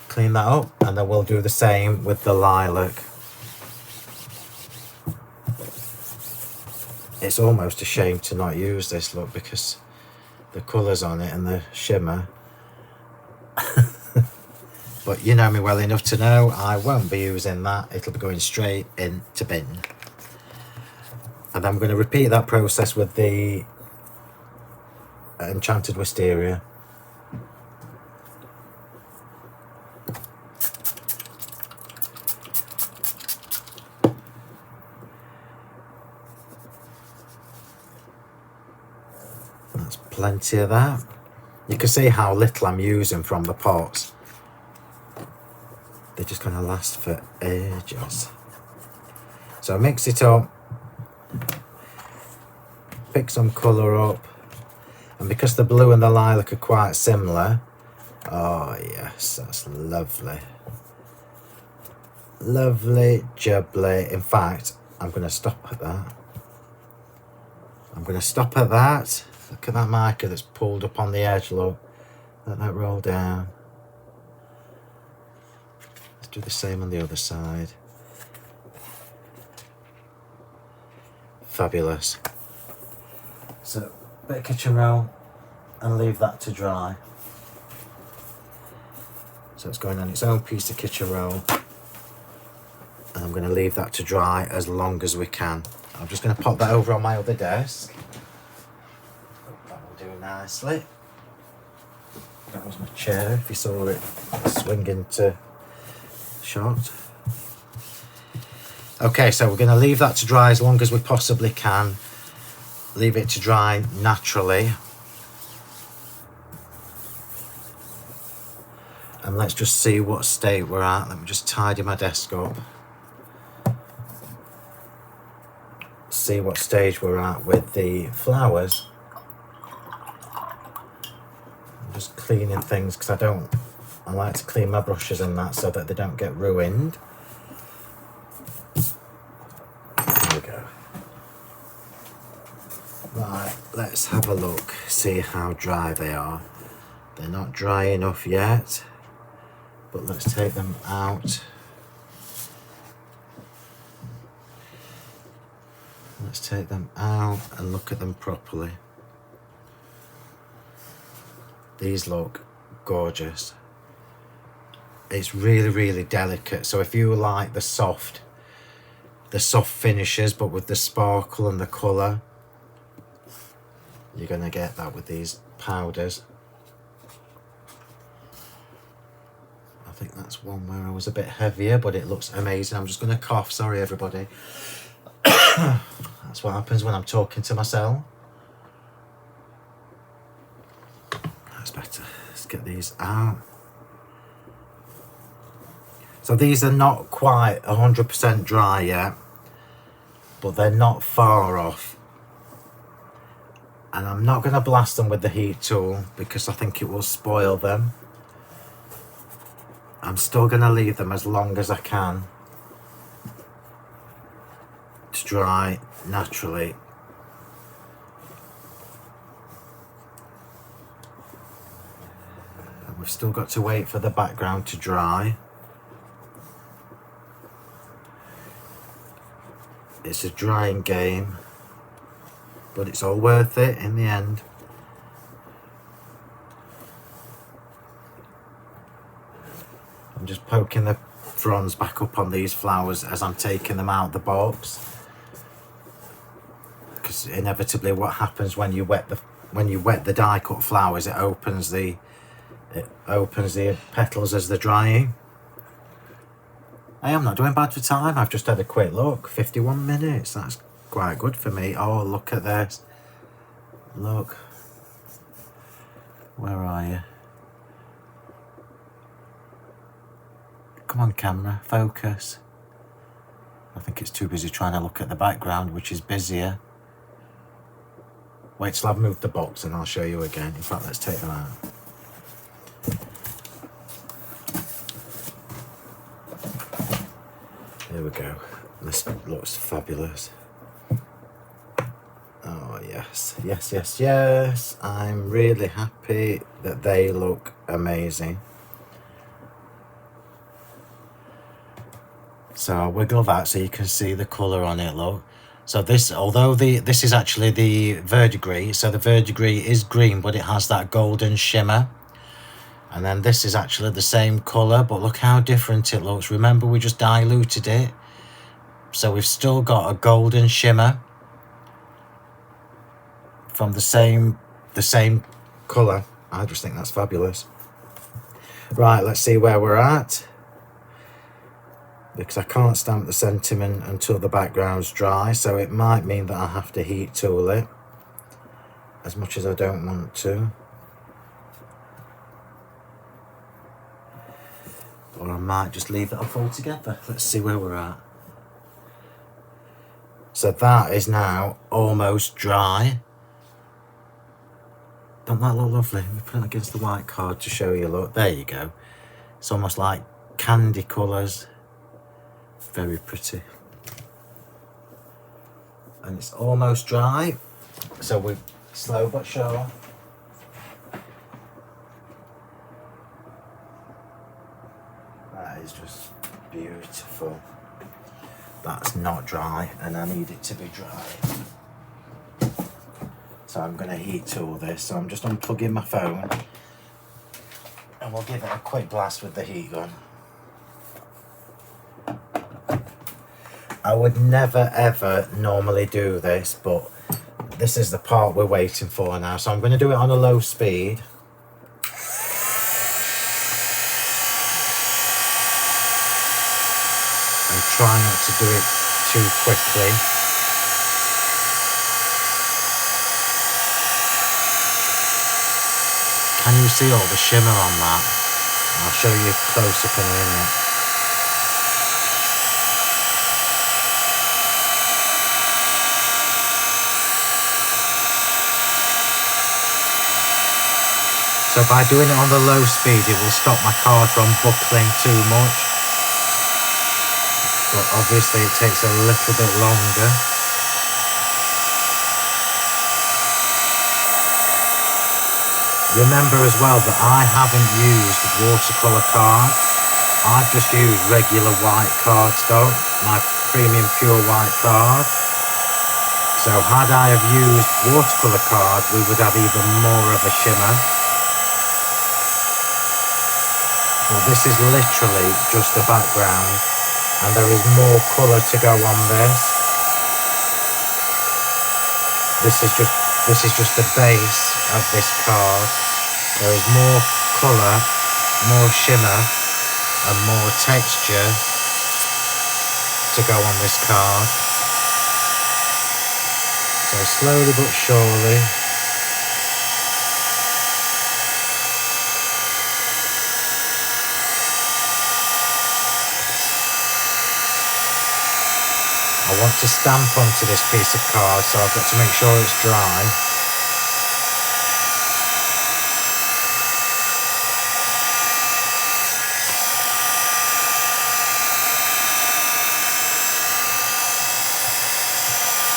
Clean that up, and then we'll do the same with the lilac. It's almost a shame to not use this, look, because the colours on it and the shimmer. But you know me well enough to know I won't be using that. It'll be going straight into bin. And I'm going to repeat that process with the enchanted wisteria. That's plenty of that. You can see how little I'm using from the pots. They're just going to last for ages. So mix it up, pick some colour up, and because the blue and the lilac are quite similar, oh yes, that's lovely. Lovely jubbly. In fact, I'm going to stop at that. I'm going to stop at that. Look at that mica that's pulled up on the edge, look. Let that roll down. Let's do the same on the other side. Fabulous. So, bit of kitchen roll and leave that to dry. So it's going on its own piece of kitchen roll. And I'm going to leave that to dry as long as we can. I'm just going to pop that over on my other desk. That will do nicely. That was my chair, if you saw it swing into shot. Okay, so we're going to leave that to dry as long as we possibly can. Leave it to dry naturally. And let's just see what state we're at. Let me just tidy my desk up. See what stage we're at with the flowers. I'm just cleaning things because I don't I like to clean my brushes and that so that they don't get ruined. There we go. Right, let's have a look, see how dry they are. They're not dry enough yet, but let's take them out. Let's take them out and look at them properly. These look gorgeous. It's really, really delicate. So if you like the soft finishes, but with the sparkle and the colour, you're gonna get that with these powders. I think that's one where I was a bit heavier, but it looks amazing. I'm just gonna cough, sorry everybody. That's what happens when I'm talking to myself. That's better. Let's get these out. So these are not quite 100% dry yet, but they're not far off. And I'm not going to blast them with the heat tool because I think it will spoil them. I'm still going to leave them as long as I can to dry naturally. And we've still got to wait for the background to dry. It's a drying game, but it's all worth it in the end. I'm just poking the fronds back up on these flowers as I'm taking them out of the box, because inevitably what happens when you wet the die cut flowers, it opens the petals as they're drying. Hey, I'm not doing bad for time. I've just had a quick look. 51 minutes. That's quite good for me. Oh, look at this. Look. Where are you? Come on, camera. Focus. I think it's too busy trying to look at the background, which is busier. Wait till I've moved the box and I'll show you again. In fact, let's take them out. There we go. This looks fabulous. Oh yes, yes, yes, yes. I'm really happy that they look amazing. So I'll wiggle that so you can see the colour on it, look. So this, although this is actually the verdigris, so the verdigris is green, but it has that golden shimmer. And then this is actually the same colour, but look how different it looks. Remember, we just diluted it. So we've still got a golden shimmer from the same colour. I just think that's fabulous. Right, let's see where we're at. Because I can't stamp the sentiment until the background's dry, so it might mean that I have to heat tool it, as much as I don't want to. Or I might just leave it off altogether. Let's see where we're at. So that is now almost dry. Don't that look lovely? Let me put it against the white card to show you, look. There you go. It's almost like candy colours. Very pretty. And it's almost dry. So we're slow but sure. That is just beautiful. That's not dry and I need it to be dry. So I'm going to heat tool this. So I'm just unplugging my phone and we'll give it a quick blast with the heat gun. I would never ever normally do this, but this is the part we're waiting for now. So I'm going to do it on a low speed. And try not to do it too quickly. Can you see all the shimmer on that? I'll show you close up in a minute. So by doing it on the low speed, it will stop my card from buckling too much. But obviously it takes a little bit longer. Remember as well that I haven't used watercolour card. I've just used regular white cardstock, my premium pure white card. So had I have used watercolour card, we would have even more of a shimmer. But this is literally just the background, and there is more colour to go on this. This is just the base of this card. There is more colour, more shimmer, and more texture to go on this card. So slowly but surely. I want to stamp onto this piece of card, so I've got to make sure it's dry.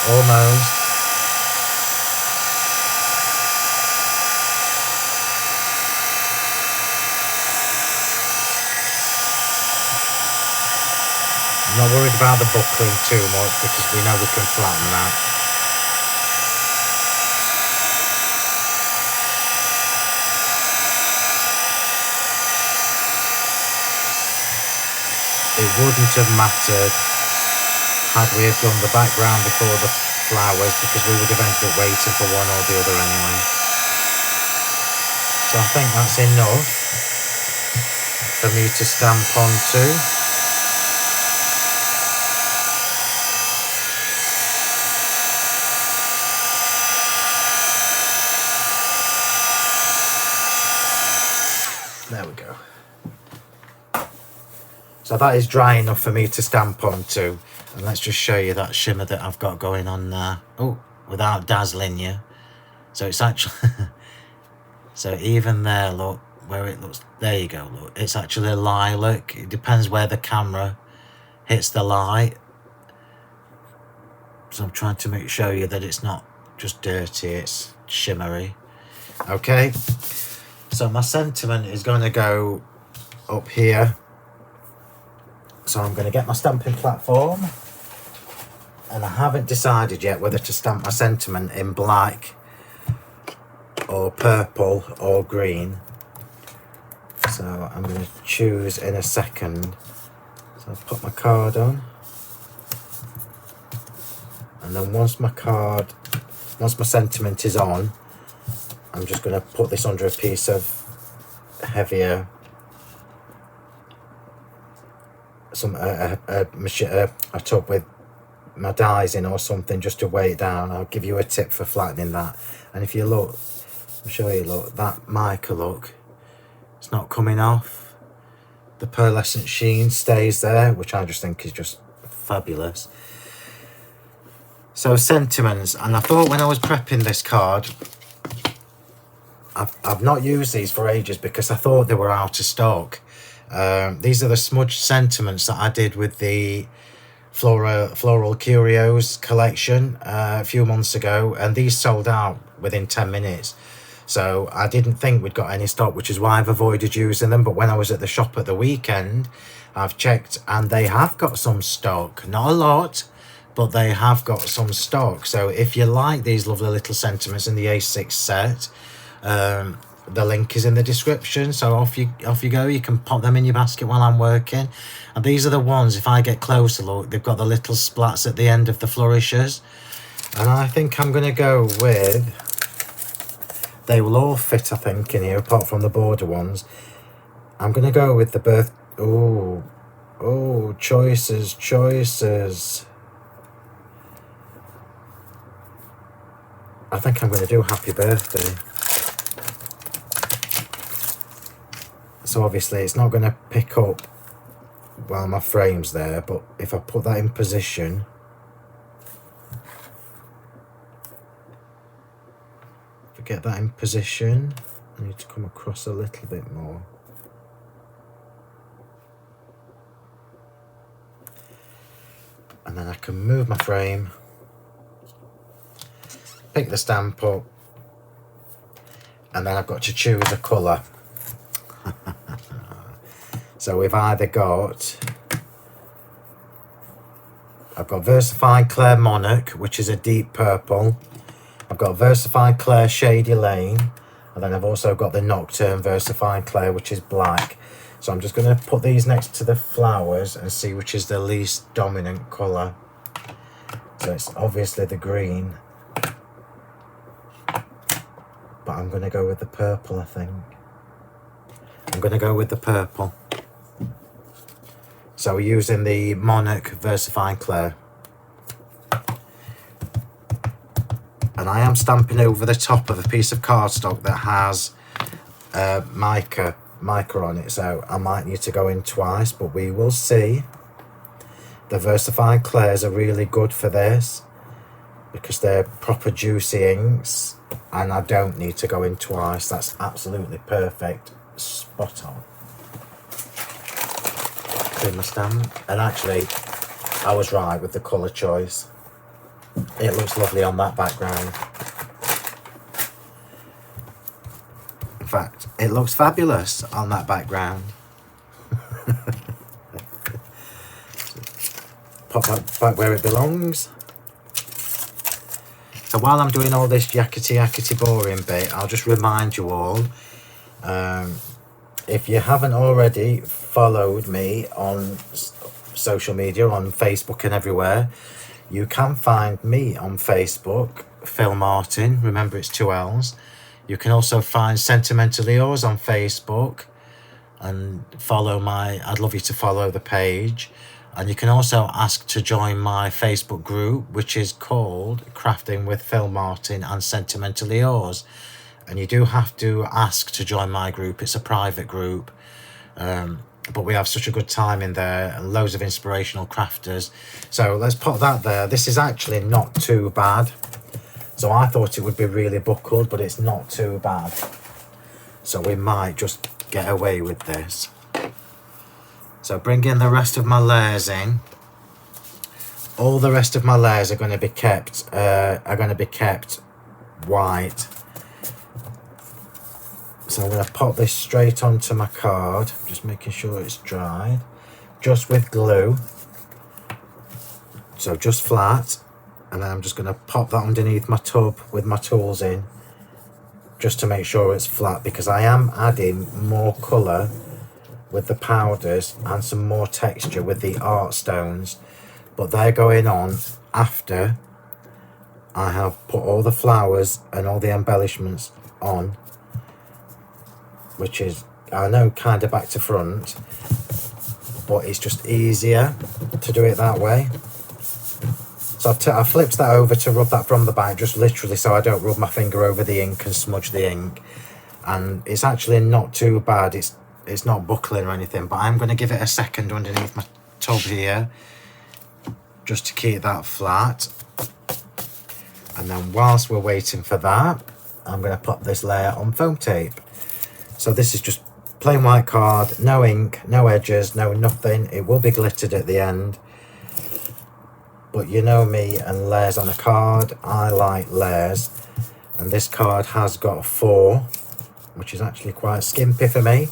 Almost. I'm not worried about the buckling too much because we know we can flatten that. It wouldn't have mattered had we have done the background before the flowers, because we would have ended up waiting for one or the other anyway. So I think that's enough for me to stamp onto. There we go. So that is dry enough for me to stamp onto. And let's just show you that shimmer that I've got going on there. Oh, without dazzling you. So it's actually... so even there, look, where it looks... There you go, look. It's actually lilac. It depends where the camera hits the light. So I'm trying to show you that it's not just dirty, it's shimmery. Okay. So my sentiment is going to go up here. So I'm going to get my stamping platform. And I haven't decided yet whether to stamp my sentiment in black or purple or green. So I'm going to choose in a second. So I'll put my card on. And then once my sentiment is on, I'm just going to put this under a piece of heavier, a tub with my dies in or something, just to weigh it down. I'll give you a tip for flattening that. And if you look, I'll show you, look, that mica, look, it's not coming off. The pearlescent sheen stays there, which I just think is just fabulous. So sentiments, and I thought when I was prepping this card, I've not used these for ages because I thought they were out of stock. These are the smudged sentiments that I did with the Floral Curios collection a few months ago, and these sold out within 10 minutes. So I didn't think we'd got any stock, which is why I've avoided using them. But when I was at the shop at the weekend, I've checked and they have got some stock. Not a lot, but they have got some stock. So if you like these lovely little sentiments in the A6 set, the link is in the description. So off you go. You can pop them in your basket while I'm working. And these are the ones, if I get closer, look, they've got the little splats at the end of the flourishes. And I think I'm going to go with, they will all fit, I think, in here, apart from the border ones. I'm going to go with the choices. I think I'm going to do Happy Birthday. So obviously it's not going to pick up while my frame's there, but if I put that in position, get that in position, I need to come across a little bit more. And then I can move my frame, pick the stamp up, and then I've got to choose a colour. So we've either got, I've got Versified Claire Monarch, which is a deep purple. I've got Versified Claire Shady Lane, and then I've also got the Nocturne Versified Claire, which is black. So I'm just going to put these next to the flowers and see which is the least dominant colour. So it's obviously the green, but I'm going to go with the purple, I think. I'm going to go with the purple. So we're using the Monarch Versified Claire. And I am stamping over the top of a piece of cardstock that has mica on it, so I might need to go in twice, but we will see. The Versified Clairs are really good for this because they're proper juicy inks, and I don't need to go in twice. That's absolutely perfect, spot on. Clean my stamp, and actually I was right with the colour choice. It looks lovely on that background. In fact, it looks fabulous on that background. Pop that back where it belongs. So while I'm doing all this yakety boring bit, I'll just remind you all, if you haven't already followed me on social media, on Facebook and everywhere, you can find me on Facebook, Phill Martin, remember it's 2 L's. You can also find Sentimentally Yours on Facebook and follow I'd love you to follow the page. And you can also ask to join my Facebook group, which is called Crafting with Phill Martin and Sentimentally Yours. And you do have to ask to join my group. It's a private group. But we have such a good time in there and loads of inspirational crafters. So let's put that there. This is actually not too bad. So I thought it would be really buckled, but it's not too bad. So we might just get away with this. So bringing the rest of my layers in. All the rest of my layers are going to be kept white. So I'm going to pop this straight onto my card, just making sure it's dried, just with glue, so just flat, and then I'm just going to pop that underneath my tub with my tools in, just to make sure it's flat, because I am adding more colour with the powders and some more texture with the art stones, but they're going on after I have put all the flowers and all the embellishments on, which is, I know, kind of back to front, but it's just easier to do it that way. So I flipped that over to rub that from the back, just literally so I don't rub my finger over the ink and smudge the ink. And it's actually not too bad, it's not buckling or anything, but I'm going to give it a second underneath my tub here, just to keep that flat. And then whilst we're waiting for that, I'm going to put this layer on foam tape. So this is just plain white card, no ink, no edges, no nothing. It will be glittered at the end. But you know me and layers on a card. I like layers. And this card has got a 4, which is actually quite skimpy for me.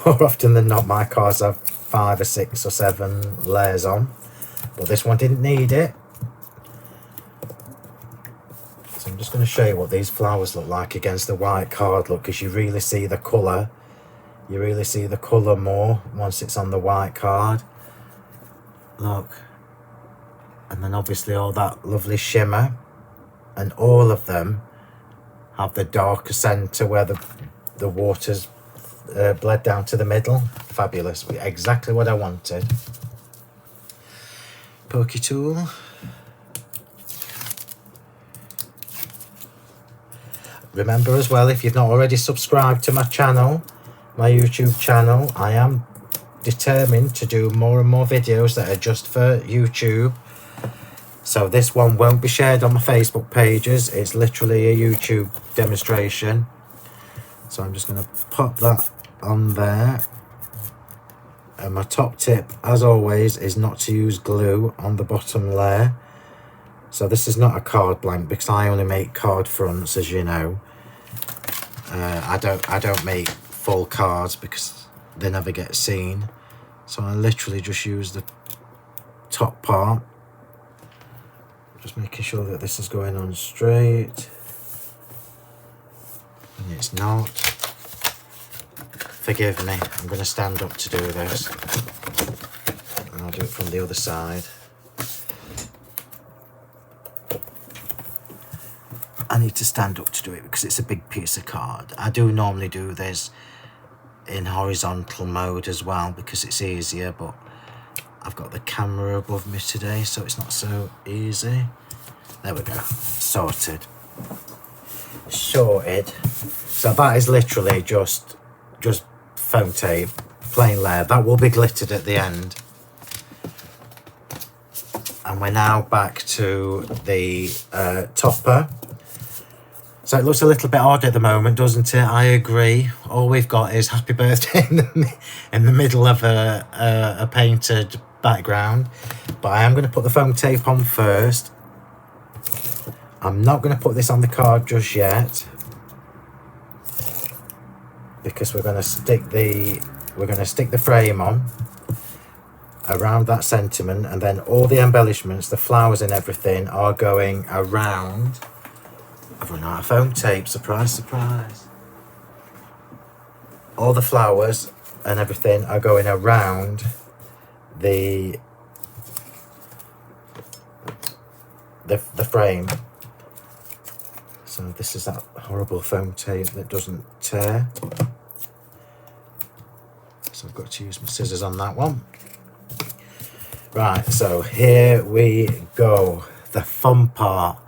More often than not, my cards have 5 or 6 or 7 layers on. But this one didn't need it. I'm just going to show you what these flowers look like against the white card, look, because you really see the colour. You really see the colour more once it's on the white card. Look. And then obviously all that lovely shimmer. And all of them have the darker centre where the water's bled down to the middle. Fabulous. Exactly what I wanted. Pokey tool. Remember as well, if you've not already subscribed to my channel, my YouTube channel, I am determined to do more and more videos that are just for YouTube. So this one won't be shared on my Facebook pages. It's literally a YouTube demonstration. So I'm just going to pop that on there. And my top tip, as always, is not to use glue on the bottom layer. So this is not a card blank because I only make card fronts, as you know. I don't make full cards because they never get seen. So I literally just use the top part. Just making sure that this is going on straight. And it's not. Forgive me, I'm going to stand up to do this. And I'll do it from the other side. I need to stand up to do it because it's a big piece of card. I do normally do this in horizontal mode as well because it's easier, but I've got the camera above me today, so it's not so easy. There we go, sorted. Sorted. So that is literally just foam tape, plain layer. That will be glittered at the end. And we're now back to the topper. So it looks a little bit odd at the moment, doesn't it? I agree. All we've got is happy birthday in the middle of a painted background. But I am going to put the foam tape on first. I'm not going to put this on the card just yet, because we're going to stick the frame on around that sentiment, and then all the embellishments, the flowers and everything, are going around. I've run out of foam tape, surprise, surprise. All the flowers and everything are going around the frame. So this is that horrible foam tape that doesn't tear. So I've got to use my scissors on that one. Right, so here we go. The fun part.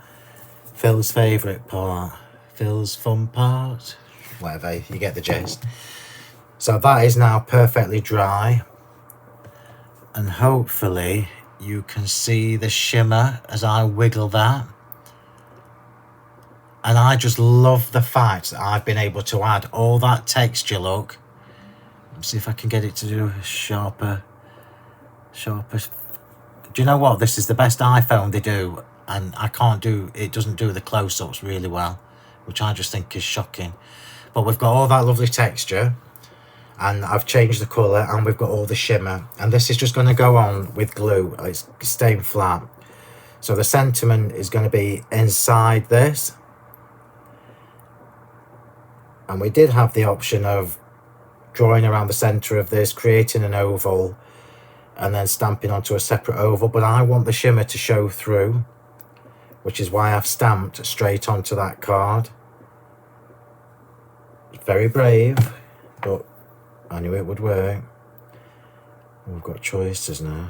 Phil's favourite part. Phil's fun part. Whatever, you get the gist. So that is now perfectly dry. And hopefully you can see the shimmer as I wiggle that. And I just love the fact that I've been able to add all that texture, look. Let's see if I can get it to do a sharper. Do you know what? This is the best iPhone they do. And it doesn't do the close-ups really well, which I just think is shocking. But we've got all that lovely texture, and I've changed the colour, and we've got all the shimmer. And this is just going to go on with glue. It's staying flat. So the sentiment is going to be inside this. And we did have the option of drawing around the centre of this, creating an oval, and then stamping onto a separate oval. But I want the shimmer to show through, which is why I've stamped straight onto that card. Very brave, but I knew it would work. We've got choices now.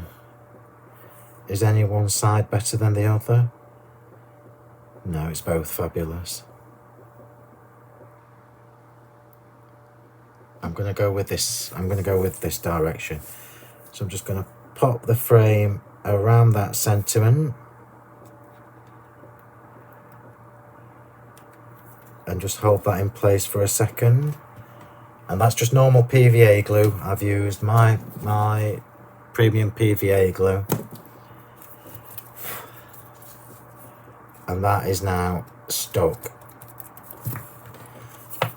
Is any one side better than the other? No, it's both fabulous. I'm going to go with this. I'm going to go with this direction. So I'm just going to pop the frame around that sentiment. And just hold that in place for a second. And that's just normal PVA glue. I've used my premium PVA glue. And that is now stuck.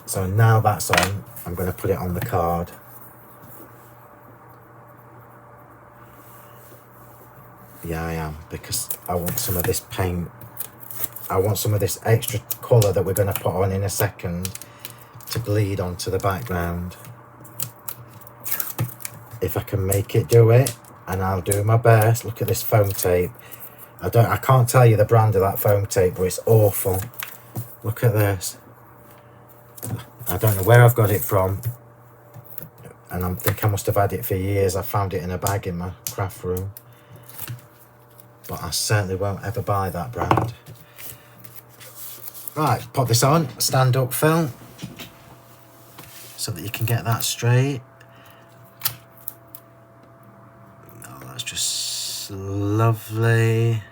So now that's on, I'm going to put it on the card. Yeah, I am, because I want some of this paint. I want some of this extra colour that we're going to put on in a second to bleed onto the background. If I can make it do it, and I'll do my best. Look at this foam tape. I can't tell you the brand of that foam tape, but it's awful. Look at this. I don't know where I've got it from, and I think I must have had it for years. I found it in a bag in my craft room, but I certainly won't ever buy that brand. Right, pop this on, stand up, Phil, so that you can get that straight. No, that's just lovely.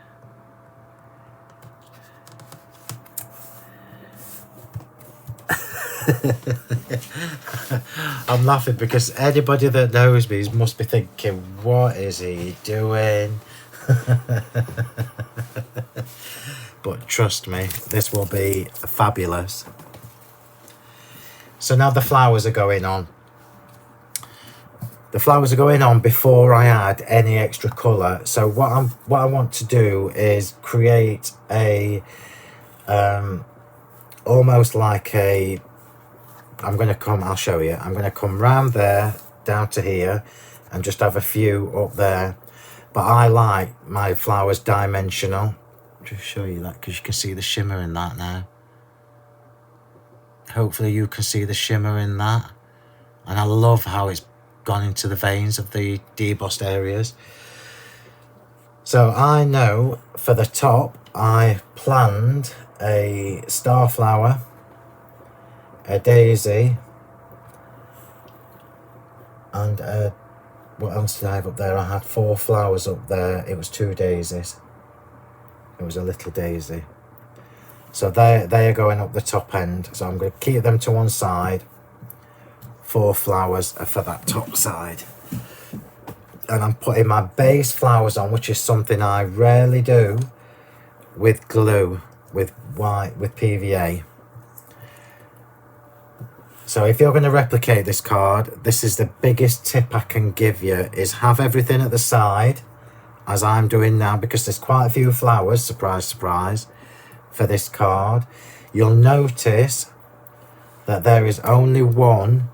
I'm laughing because anybody that knows me must be thinking, what is he doing? But trust me, this will be fabulous. So now the flowers are going on. The flowers are going on before I add any extra colour. So what I want to do is create a almost like a, I'll show you. I'm going to come round there, down to here, and just have a few up there. But I like my flowers dimensional. Just show you that because you can see the shimmer in that now. Hopefully you can see the shimmer in that. And I love how it's gone into the veins of the debossed areas. So I know for the top I planned a starflower, a daisy, and what else did I have up there? I had 4 flowers up there. It was 2 daisies. It was a little daisy. So they are going up the top end. So I'm going to keep them to one side. 4 flowers are for that top side. And I'm putting my base flowers on, which is something I rarely do, with glue, with PVA. So if you're going to replicate this card, this is the biggest tip I can give you, is have everything at the side, as I'm doing now, because there's quite a few flowers, surprise, surprise, for this card. You'll notice that there is only one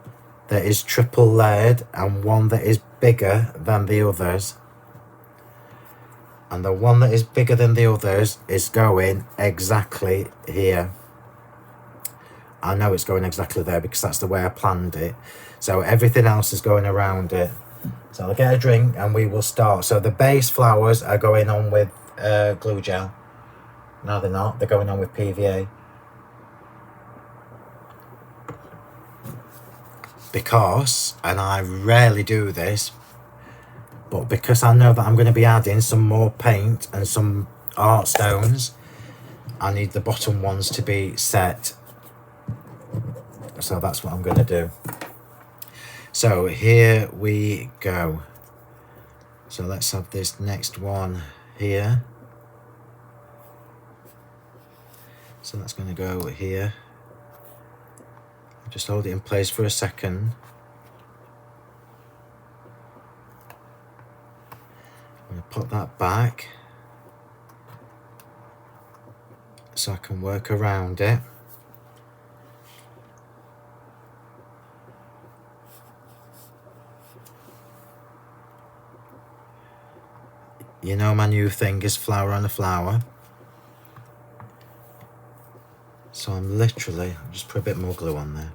that is triple layered and one that is bigger than the others. And the one that is bigger than the others is going exactly here. I know it's going exactly there because that's the way I planned it. So everything else is going around it. So I'll get a drink and we will start. So the base flowers are going on with glue gel. No, they're not. They're going on with PVA. Because, and I rarely do this, but because I know that I'm going to be adding some more paint and some art stones, I need the bottom ones to be set. So that's what I'm going to do. So here we go. So let's have this next one here. So that's going to go here. Just hold it in place for a second. I'm going to put that back so I can work around it. You know my new thing is flower on a flower. So I'm just put a bit more glue on there.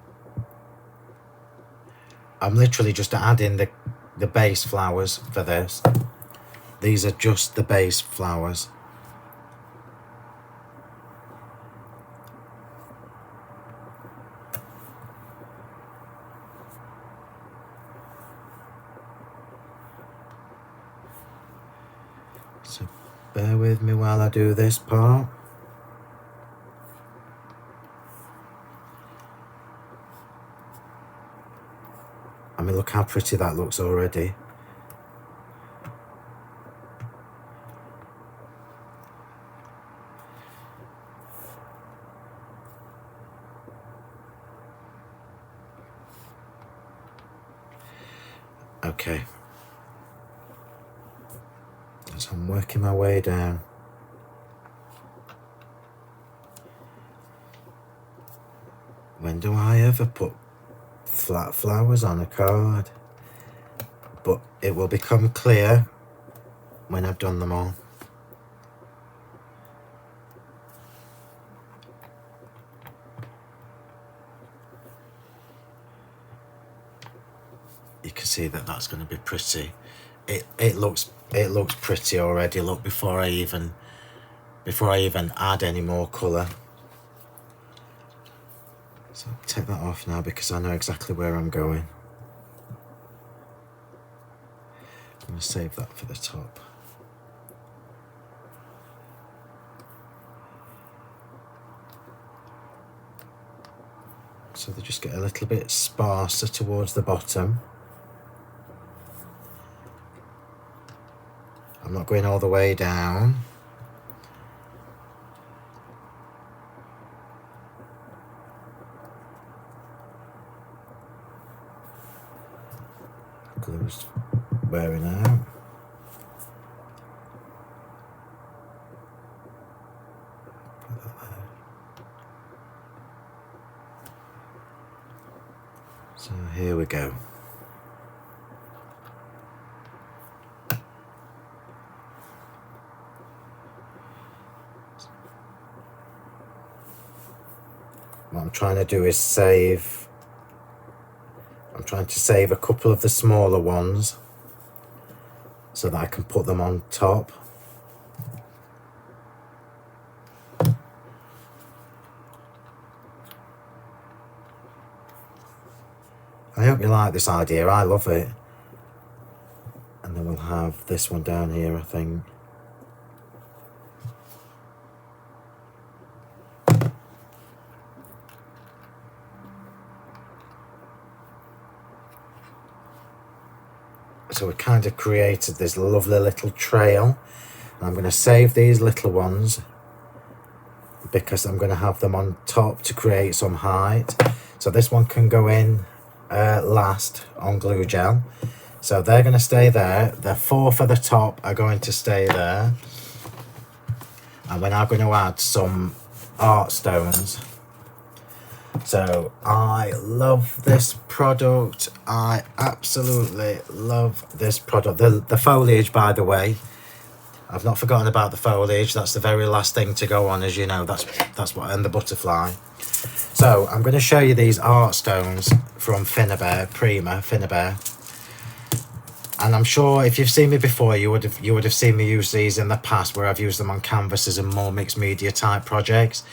I'm literally just adding the base flowers for this. These are just the base flowers. So bear with me while I do this part. I mean, look how pretty that looks already. Okay. So I'm working my way down. When do I ever put flat flowers on a card? But it will become clear when I've done them all. You can see that that's going to be pretty. It looks pretty already. Look, before I even add any more colour. So I'll take that off now because I know exactly where I'm going. I'm going to save that for the top. So they just get a little bit sparser towards the bottom. I'm not going all the way down. Glue's wearing out. So here we go. What I'm trying to do is save. I'm trying to save a couple of the smaller ones so that I can put them on top. I hope you like this idea, I love it. And then we'll have this one down here, I think. So we kind of created this lovely little trail. And I'm going to save these little ones because I'm going to have them on top to create some height. So this one can go in last on glue gel. So they're going to stay there. The four for the top are going to stay there. And we're now going to add some art stones. So I love this product. I absolutely love this product. The foliage, by the way, I've not forgotten about the foliage. That's the very last thing to go on, as you know. That's what, and the butterfly. So I'm going to show you these art stones from Finnabair. And I'm sure if you've seen me before, you would have seen me use these in the past, where I've used them on canvases and more mixed media type projects.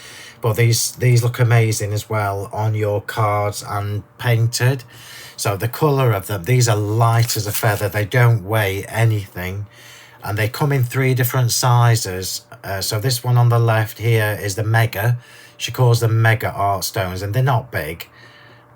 But these look amazing as well on your cards and painted. So the colour of them, these are light as a feather. They don't weigh anything. And they come in 3 different sizes. So this one on the left here is the mega. She calls them mega art stones. And they're not big,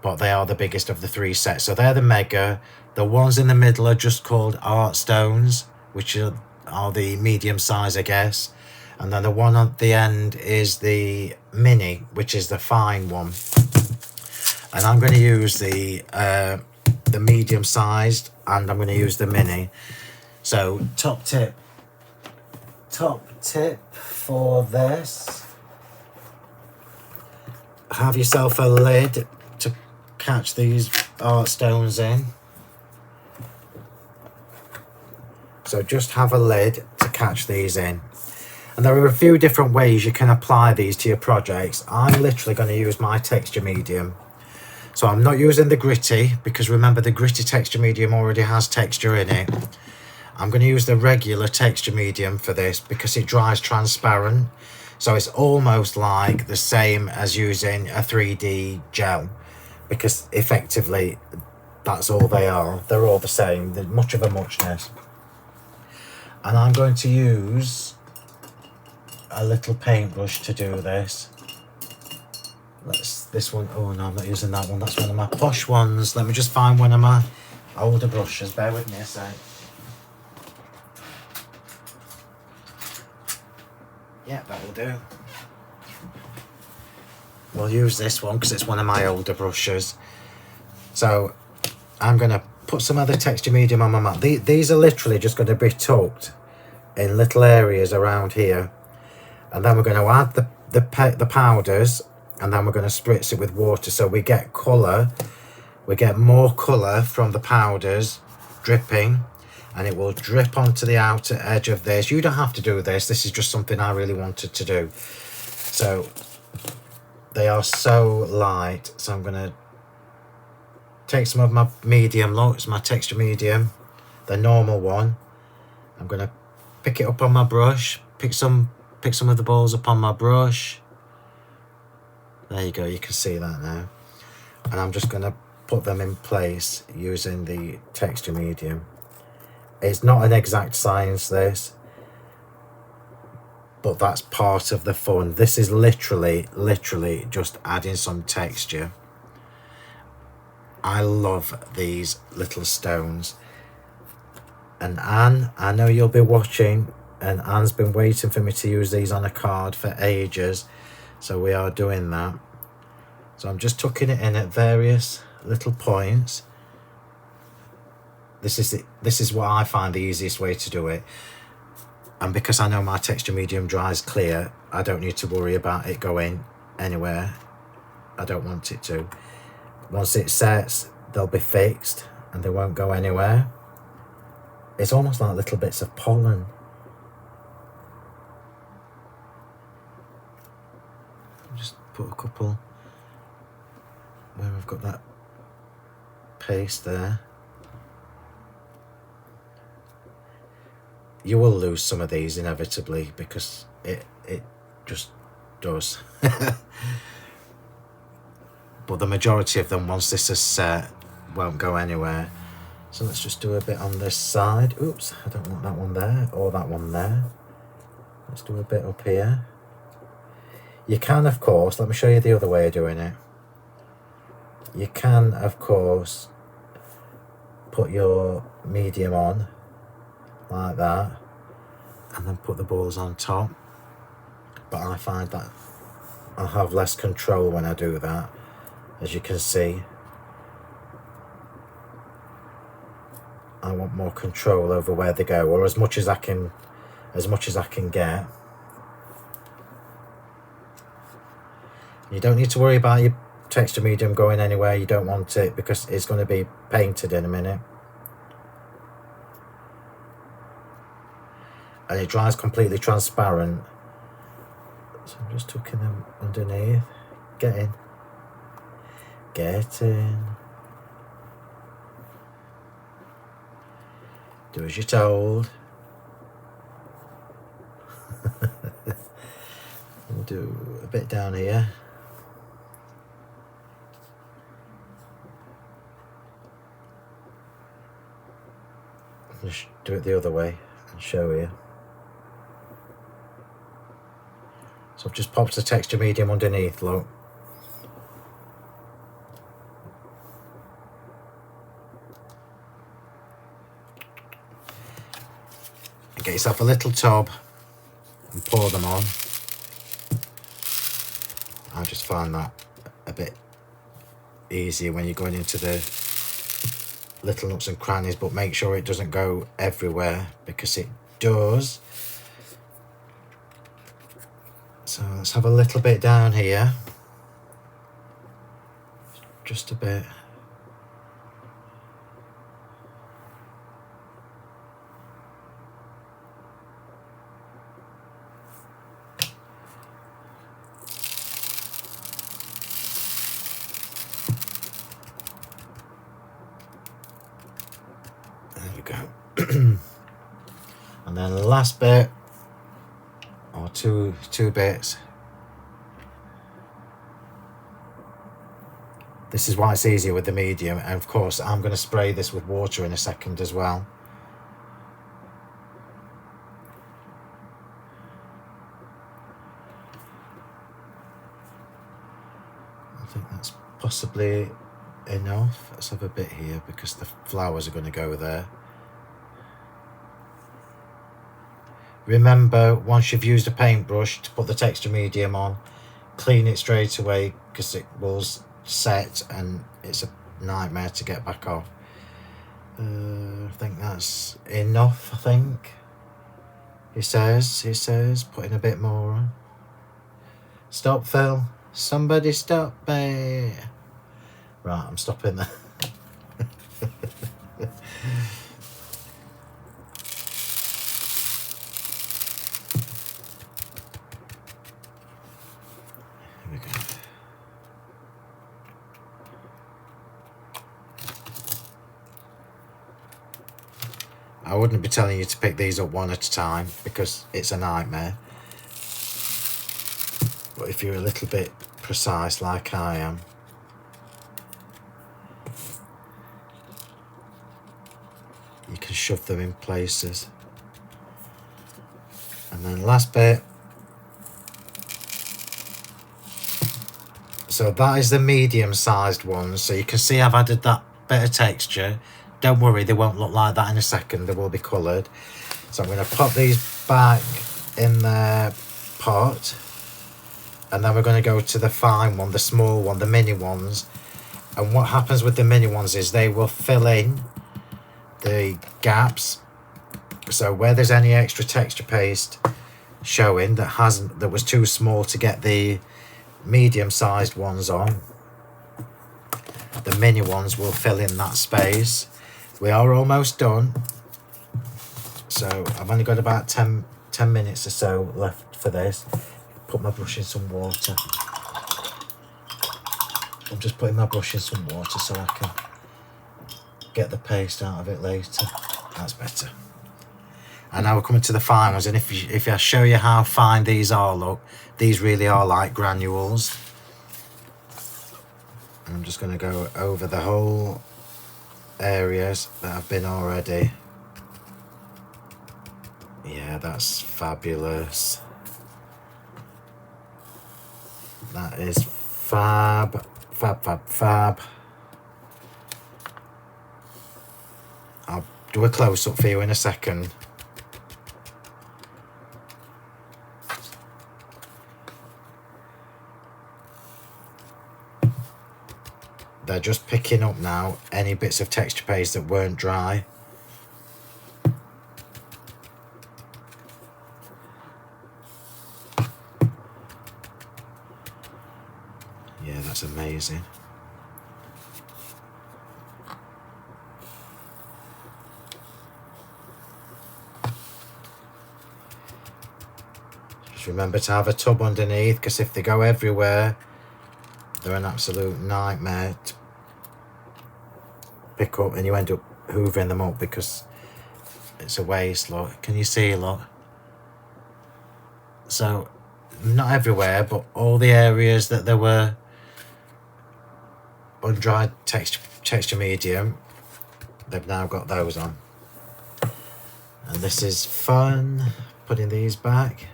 but they are the biggest of the 3 sets. So they're the mega. The ones in the middle are just called art stones, which are the medium size, I guess. And then the one at the end is the mini, which is the fine one. And I'm going to use the medium sized, and I'm going to use the mini. So top tip for this: have yourself a lid to catch these art stones in. So just have a lid to catch these in. And there are a few different ways you can apply these to your projects. I'm literally going to use my texture medium. So I'm not using the gritty, because remember the gritty texture medium already has texture in it. I'm going to use the regular texture medium for this because it dries transparent. So it's almost like the same as using a 3D gel, because effectively that's all they are. They're all the same. They're much of a muchness. And I'm going to use a little paintbrush to do this. This one. Oh no, I'm not using that one. That's one of my posh ones. Let me just find one of my older brushes. Bear with me a sec. Yeah, that'll do. We'll use this one because it's one of my older brushes. So I'm going to put some other texture medium on my mat. These are literally just going to be tucked in little areas around here. And then we're going to add the powders, and then we're going to spritz it with water so we get colour. We get more colour from the powders dripping, and it will drip onto the outer edge of this. You don't have to do this. This is just something I really wanted to do. So they are so light. So I'm going to take some of my medium. Look, it's my texture medium, the normal one. I'm going to pick it up on my brush, pick some of the balls up on my brush. There you go, you can see that now. And I'm just going to put them in place using the texture medium. It's not an exact science, this, but that's part of the fun. This is literally just adding some texture. I love these little stones. And Anne, I know you'll be watching, and Anne's been waiting for me to use these on a card for ages, so we are doing that. So I'm just tucking it in at various little points. This is what I find the easiest way to do it, and because I know my texture medium dries clear, I don't need to worry about it going anywhere I don't want it to. Once it sets, they'll be fixed and they won't go anywhere. It's almost like little bits of pollen. Just put a couple where I've got that paste there. You will lose some of these inevitably because it just does. But the majority of them, once this is set, won't go anywhere. So let's just do a bit on this side. Oops, I don't want that one there or that one there. Let's do a bit up here. You can, of course, let me show you the other way of doing it. You can, of course, put your medium on like that and then put the balls on top. But I find that I have less control when I do that, as you can see. I want more control over where they go, or as much as I can get. You don't need to worry about your texture medium going anywhere you don't want it, because it's going to be painted in a minute. And it dries completely transparent. So I'm just tucking them underneath. Get in. Get in. Do as you're told. We'll do a bit down here. Just do it the other way and show you. So I've just popped the texture medium underneath, look. Get yourself a little tub and pour them on. I just find that a bit easier when you're going into the little nooks and crannies, but make sure it doesn't go everywhere, because it does. So let's have a little bit down here. Just a bit. There we go. And then the last bit, or two bits. This is why it's easier with the medium, and of course I'm going to spray this with water in a second as well. I think that's possibly enough. Let's have a bit here because the flowers are going to go there. Remember, once you've used a paintbrush, to put the texture medium on, clean it straight away, because it will set and it's a nightmare to get back off. I think that's enough, I think. He says, putting a bit more on. Stop, Phil. Somebody stop me. Right, I'm stopping there. I wouldn't be telling you to pick these up one at a time because it's a nightmare. But if you're a little bit precise like I am, you can shove them in places. And then last bit, So that is the medium-sized one. So you can see I've added that bit of texture. Don't worry, they won't look like that in a second. They will be coloured. So I'm going to pop these back in the pot. And then we're going to go to the fine one, the small one, the mini ones. And what happens with the mini ones is they will fill in the gaps. So where there's any extra texture paste showing that was too small to get the medium-sized ones on, the mini ones will fill in that space. We are almost done. So I've only got about 10 minutes or so left for this. Put my brush in some water. I'm just putting my brush in some water so I can get the paste out of it later. That's better. And now we're coming to the fine ones, and if I show you how fine these are, look, these really are like granules. And I'm just going to go over the whole areas that have been already. Yeah, that's fabulous. That is fab, fab, fab, fab. I'll do a close-up for you in a second. They're just picking up now any bits of texture paste that weren't dry. Yeah, that's amazing. Just remember to have a tub underneath, because if they go everywhere, they're an absolute nightmare to pick up, and you end up hoovering them up because it's a waste. Look, can you see? Look, so not everywhere, but all the areas that there were undried texture medium, they've now got those on. And this is fun, putting these back.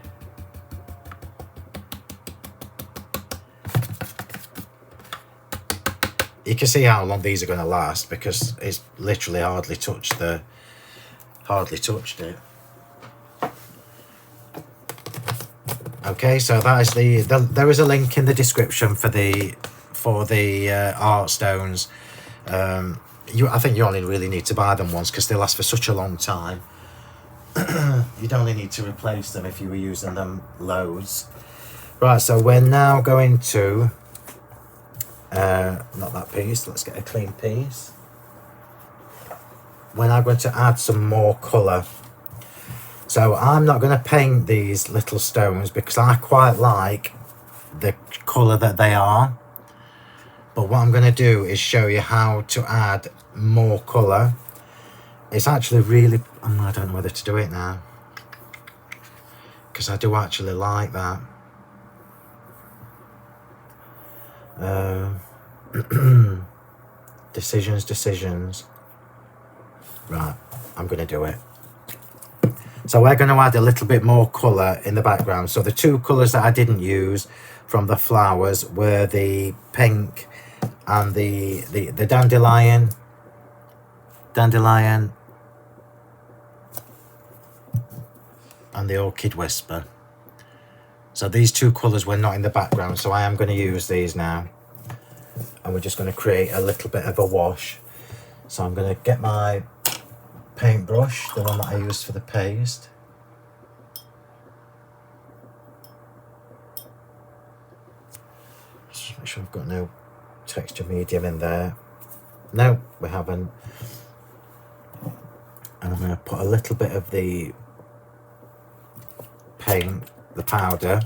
You can see how long these are going to last, because it's literally hardly touched it. Okay, so that is there is a link in the description for the art stones. I think you only really need to buy them once, because they last for such a long time. You'd only need to replace them if you were using them loads. Right, so we're now going to not that piece, let's get a clean piece. We're now going to add some more colour. So I'm not going to paint these little stones because I quite like the colour that they are. But what I'm going to do is show you how to add more colour. It's actually really, I don't know whether to do it now, because I do actually like that. Decisions. Right, I'm going to do it. So we're going to add a little bit more colour in the background. So the two colours that I didn't use from the flowers were the pink and the dandelion and the orchid whisper. So these two colours were not in the background, so I am going to use these now. And we're just going to create a little bit of a wash. So I'm going to get my paintbrush, the one that I used for the paste. Just make sure I've got no texture medium in there. No, we haven't. And I'm going to put a little bit of the paint, the powder.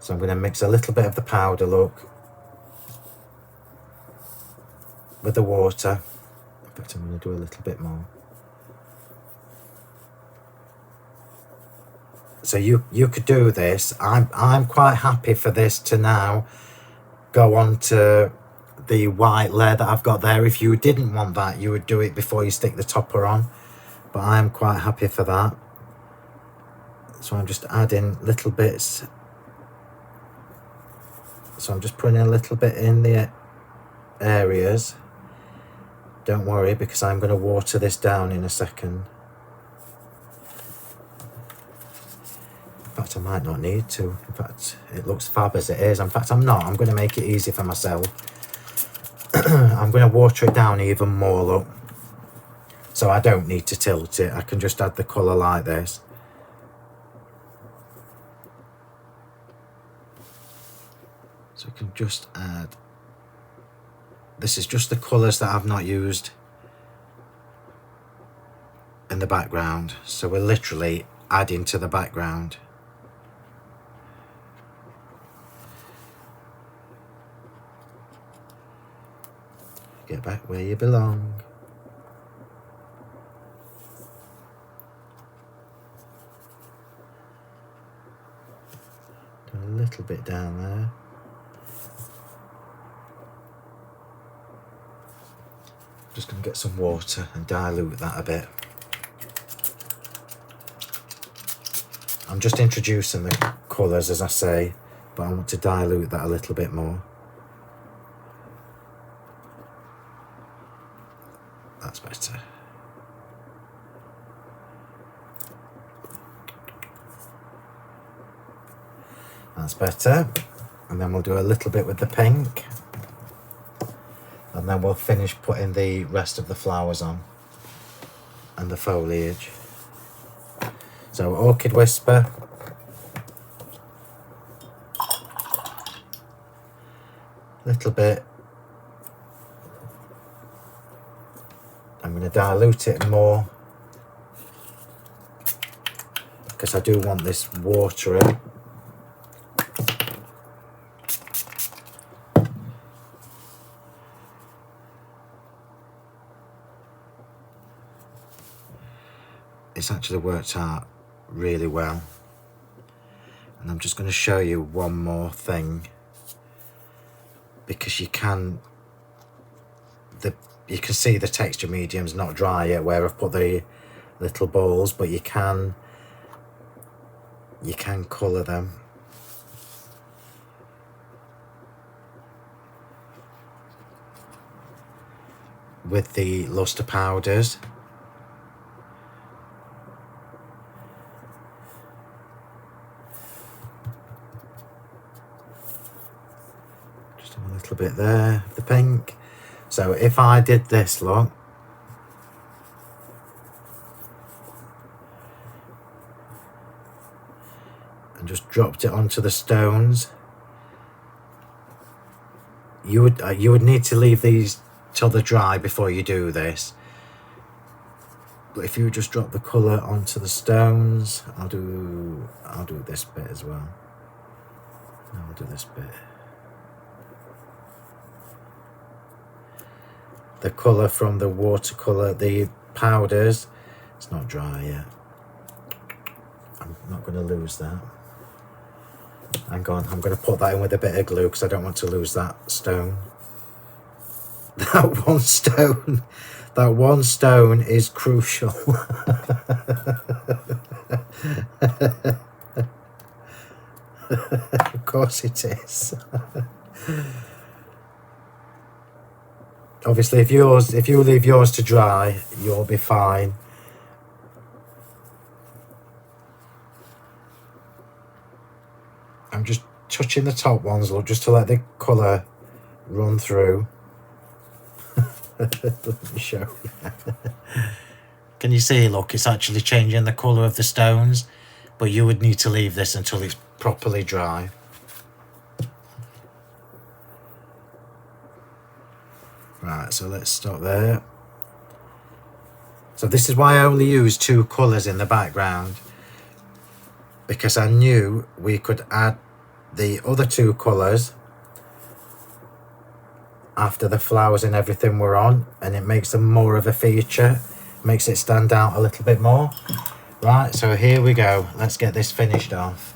So I'm going to mix a little bit of the powder, look, with the water. In fact, I'm going to do a little bit more. So you could do this. I'm quite happy for this to now go on to the white layer that I've got there. If you didn't want that, you would do it before you stick the topper on. But I'm quite happy for that. So I'm just adding little bits So I'm just putting a little bit in the areas. Don't worry, because I'm going to water this down in a second. In fact, I might not need to. In fact, it looks fab as it is. In fact, I'm not. I'm going to make it easy for myself. I'm going to water it down even more, look. So I don't need to tilt it. I can just add the colour like this. So we can just add... This is just the colours that I've not used in the background. So we're literally adding to the background. Get back where you belong. Do a little bit down there. Just going to get some water and dilute that a bit. I'm just introducing the colours as I say, but I want to dilute that a little bit more. That's better. That's better. And then we'll do a little bit with the pink. And then we'll finish putting the rest of the flowers on. And the foliage. So Orchid Whisper. Little bit. I'm going to dilute it more because I do want this watery. It's actually worked out really well, and I'm just going to show you one more thing, because you can see the texture medium's not dry yet where I've put the little balls, but you can colour them. With the Lustre powders. Just a little bit there, the pink. So if I did this, look, and just dropped it onto the stones, you would need to leave these till they're dry before you do this. But if you just drop the colour onto the stones, I'll do this bit as well. I'll do this bit. The colour from the watercolour, the powders, it's not dry yet. I'm not going to lose that. Hang on, I'm going to put that in with a bit of glue because I don't want to lose that stone. That one stone is crucial. Of course it is. Obviously, if you leave yours to dry, you'll be fine. I'm just touching the top ones, look, just to let the colour run through. Let me show you. Can you see, look, it's actually changing the colour of the stones, but you would need to leave this until it's properly dry. Right, so let's stop there. So this is why I only used 2 colours in the background, because I knew we could add the other 2 colours after the flowers and everything were on, and it makes them more of a feature, makes it stand out a little bit more. Right, so here we go. Let's get this finished off.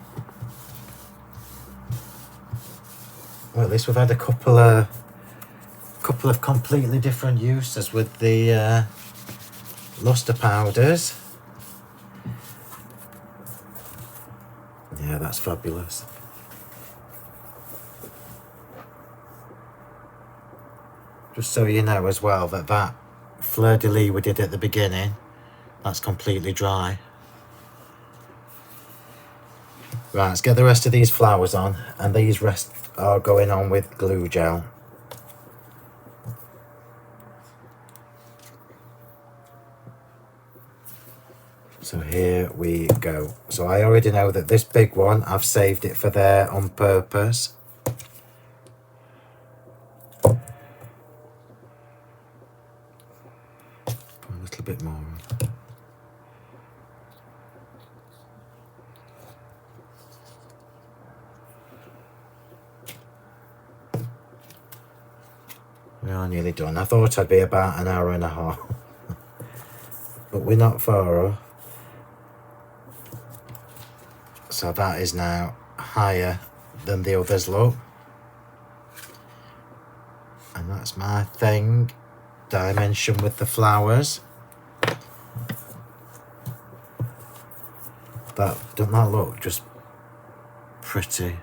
Well, at least we've had a couple of completely different uses with the Lustre powders. Yeah, that's fabulous. Just so you know as well that that fleur-de-lis we did at the beginning, that's completely dry. Right, let's get the rest of these flowers on, and these rest are going on with glue gel. So here we go. So I already know that this big one, I've saved it for there on purpose. Put a little bit more on. We are nearly done. I thought I'd be about an hour and a half, but we're not far off. So that is now higher than the others look. And that's my thing, dimension with the flowers. Doesn't that look just pretty?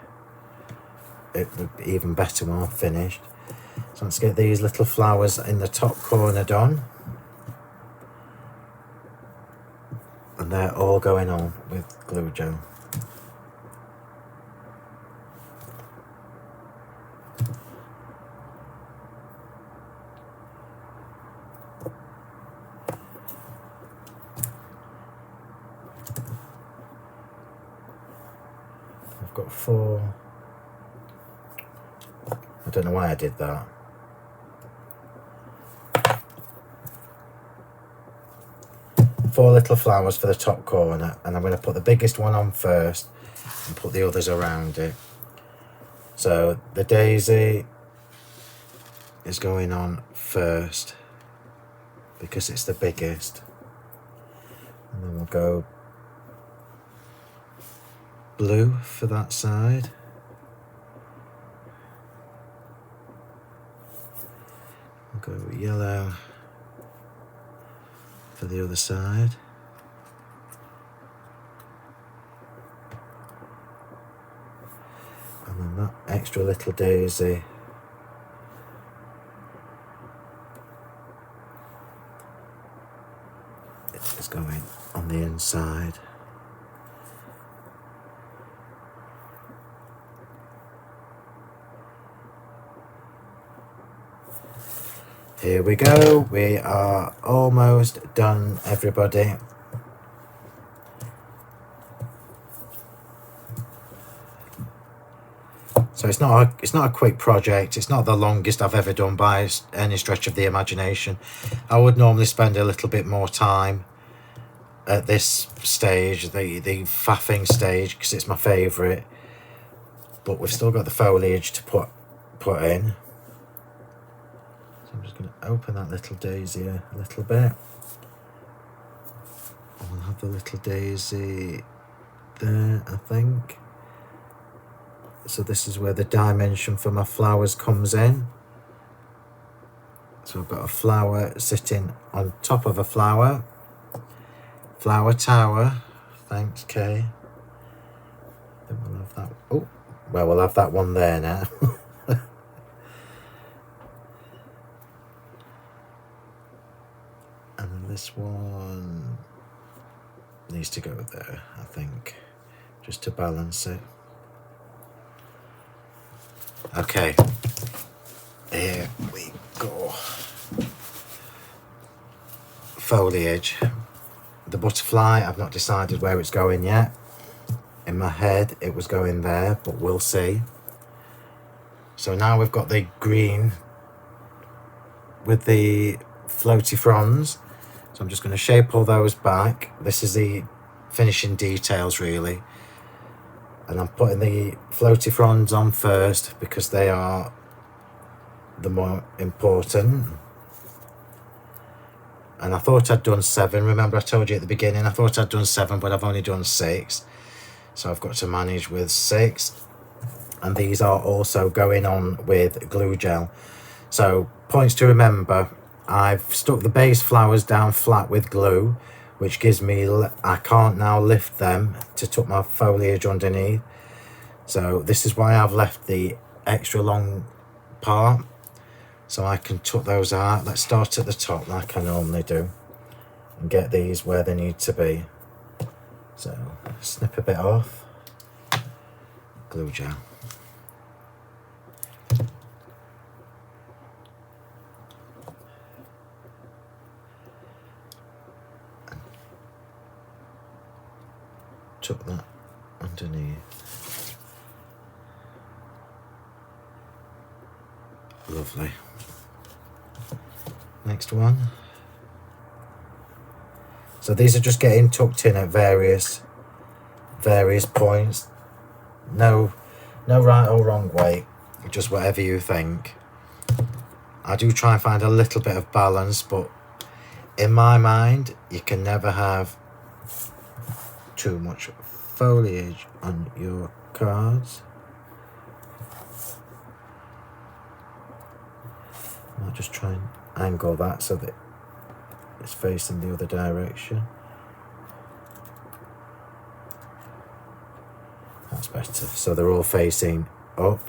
It would be even better when I've finished. So let's get these little flowers in the top corner done. And they're all going on with glue gel. I've got 4. I don't know why I did that. Four little flowers for the top corner, and I'm going to put the biggest one on first and put the others around it. So the daisy is going on first because it's the biggest, and then we'll go blue for that side. We'll go yellow for the other side. And then that extra little daisy is going on the inside. Here we go, we are almost done, everybody. So it's not a quick project. It's not the longest I've ever done by any stretch of the imagination. I would normally spend a little bit more time at this stage, the faffing stage, because it's my favourite. But we've still got the foliage to put in. I'm just going to open that little daisy a little bit. We'll have the little daisy there, I think. So this is where the dimension for my flowers comes in. So I've got a flower sitting on top of a flower. Flower tower. Thanks, Kay. Then we'll have that. Oh, well, we'll have that one there now. This one needs to go there, I think, just to balance it. Okay, here we go. Foliage. The butterfly, I've not decided where it's going yet. In my head, it was going there, but we'll see. So now we've got the green with the floaty fronds. So I'm just going to shape all those back. This is the finishing details, really. And I'm putting the floaty fronds on first because they are the more important. And I thought I'd done 7. Remember I told you at the beginning, I thought I'd done 7, but I've only done 6. So I've got to manage with 6. And these are also going on with glue gel. So points to remember. I've stuck the base flowers down flat with glue, which gives me, I can't now lift them to tuck my foliage underneath. So this is why I've left the extra long part. so I can tuck those out. Let's start at the top like I normally do and get these where they need to be. So snip a bit off, glue gel. Tuck that underneath. Lovely. Next one. So these are just getting tucked in at various points. No right or wrong way, just whatever you think. I do try and find a little bit of balance, but in my mind you can never have too much foliage on your cards. I'll just try and angle that so that it's facing the other direction. That's better. So they're all facing up.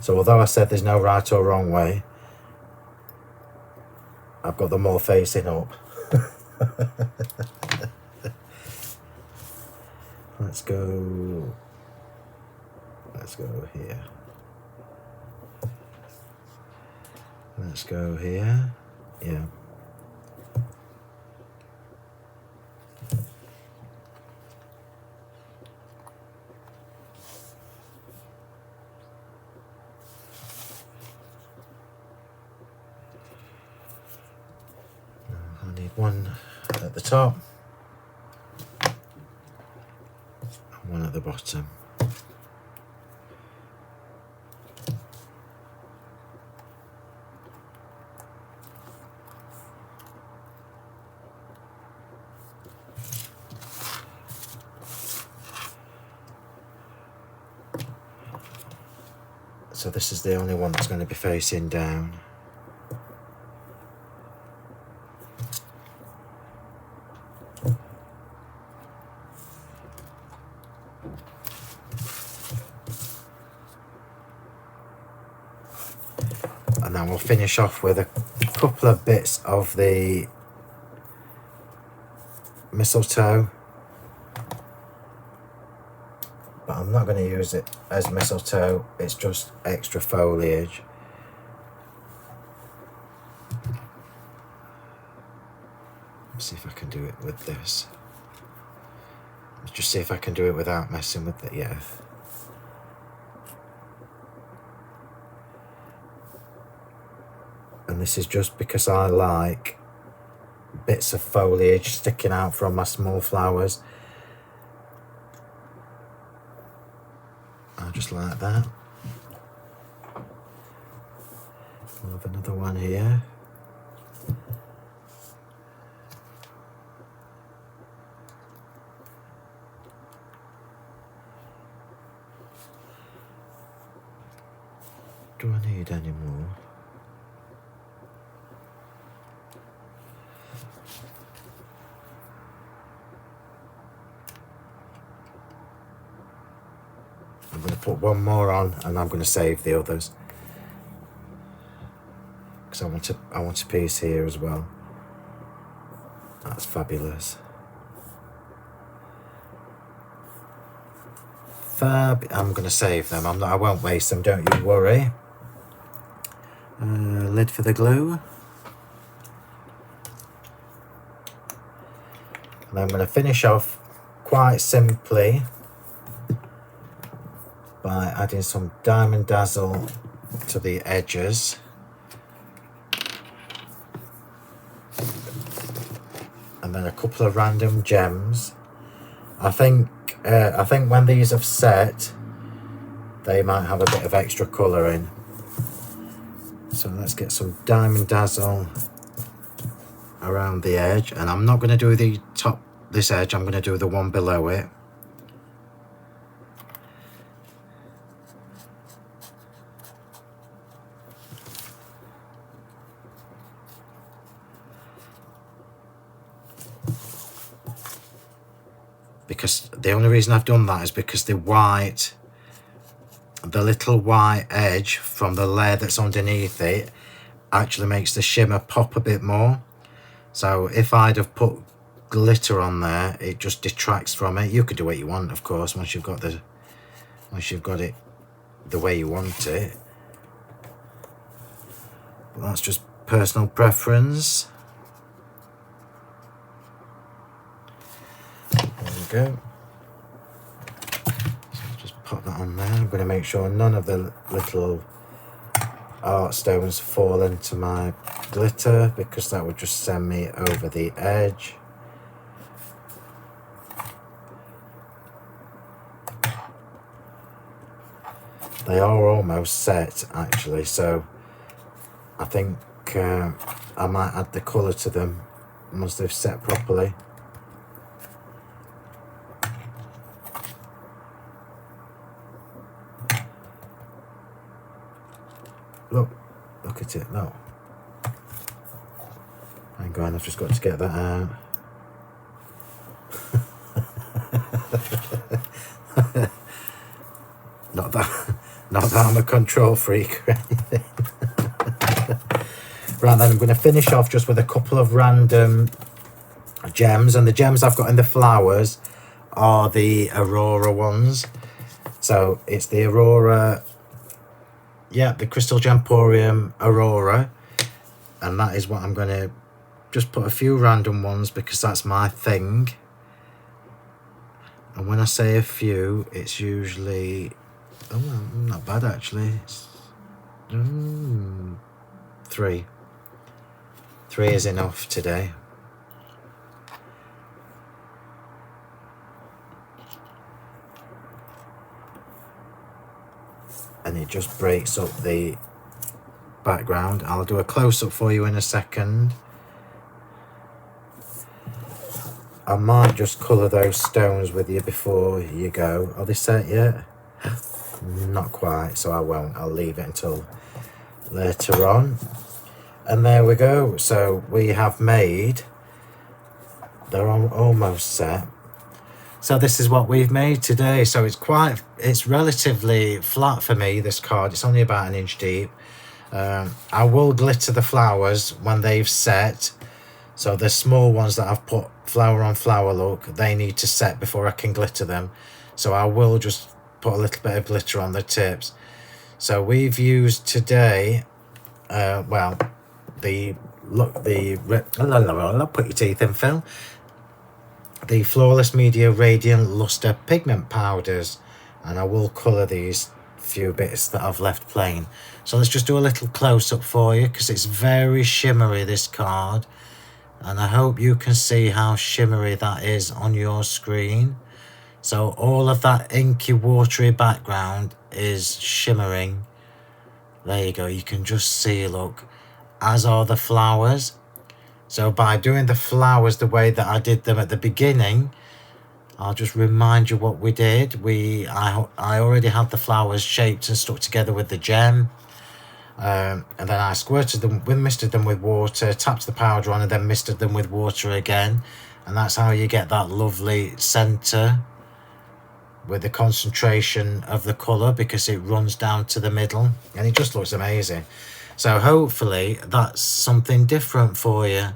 So although I said there's no right or wrong way, I've got them all facing up. Let's go here. Let's go here. Yeah. I need one at the top and one at the bottom. So this is the only one that's going to be facing down. And then we'll finish off with a couple of bits of the mistletoe. But I'm not going to use it as mistletoe, it's just extra foliage. Let's see if I can do it with this. Let's just see if I can do it without messing with it, yeah. And this is just because I like bits of foliage sticking out from my small flowers. Just like that. We'll have another one here. Do I need any more? I'm going to put one more on and I'm going to save the others because I want a piece here as well. That's fabulous. Fab. I'm going to save them. I won't waste them, don't you worry. Lid for the glue. And I'm going to finish off quite simply by adding some Diamond Dazzle to the edges. And then a couple of random gems. I think when these have set, they might have a bit of extra colour in. So let's get some Diamond Dazzle around the edge, and I'm not going to do the top, this edge, I'm going to do the one below it. because the only reason I've done that is because the little white edge from the layer that's underneath it actually makes the shimmer pop a bit more. So if I'd have put glitter on there, it just detracts from it. You could do what you want, of course, once you've got it the way you want it. But that's just personal preference. There we go. So just pop that on there. I'm going to make sure none of the little art stones fall into my glitter, because that would just send me over the edge. They are almost set actually, so I think I might add the colour to them once they've set properly. Look at it. No, hang on, I've just got to get that out. Not that I'm a control freak or anything. Right, then I'm going to finish off just with a couple of random gems, and the gems I've got in the flowers are the Aurora ones. So it's the Aurora, yeah, the Crystal Gemporium Aurora, and that is what I'm going to just put a few random ones because that's my thing. And when I say a few, it's usually, oh, not bad actually. It's, three. Three is enough today. And it just breaks up the background. I'll do a close-up for you in a second. I might just colour those stones with you before you go. Are they set yet? Not quite, so I won't. I'll leave it until later on. And there we go. So we have made, they're almost set. So this is what we've made today. So it's relatively flat for me, this card. It's only about 1 inch deep. I will glitter the flowers when they've set. So the small ones that I've put flower on flower look, they need to set before I can glitter them. So I will just put a little bit of glitter on the tips. So we've used today, well, put your teeth in, Phil. The Flawless Media Radiant Lustre Pigment Powders, and I will colour these few bits that I've left plain. So let's just do a little close-up for you, because it's very shimmery, this card, and I hope you can see how shimmery that is on your screen. So all of that inky watery background is shimmering. There you go, you can just see, look, as are the flowers. So by doing the flowers the way that I did them at the beginning, I'll just remind you what we did. I already had the flowers shaped and stuck together with the gem. And then I squirted them, misted them with water, tapped the powder on, and then misted them with water again. And that's how you get that lovely centre with the concentration of the colour, because it runs down to the middle and it just looks amazing. So hopefully that's something different for you.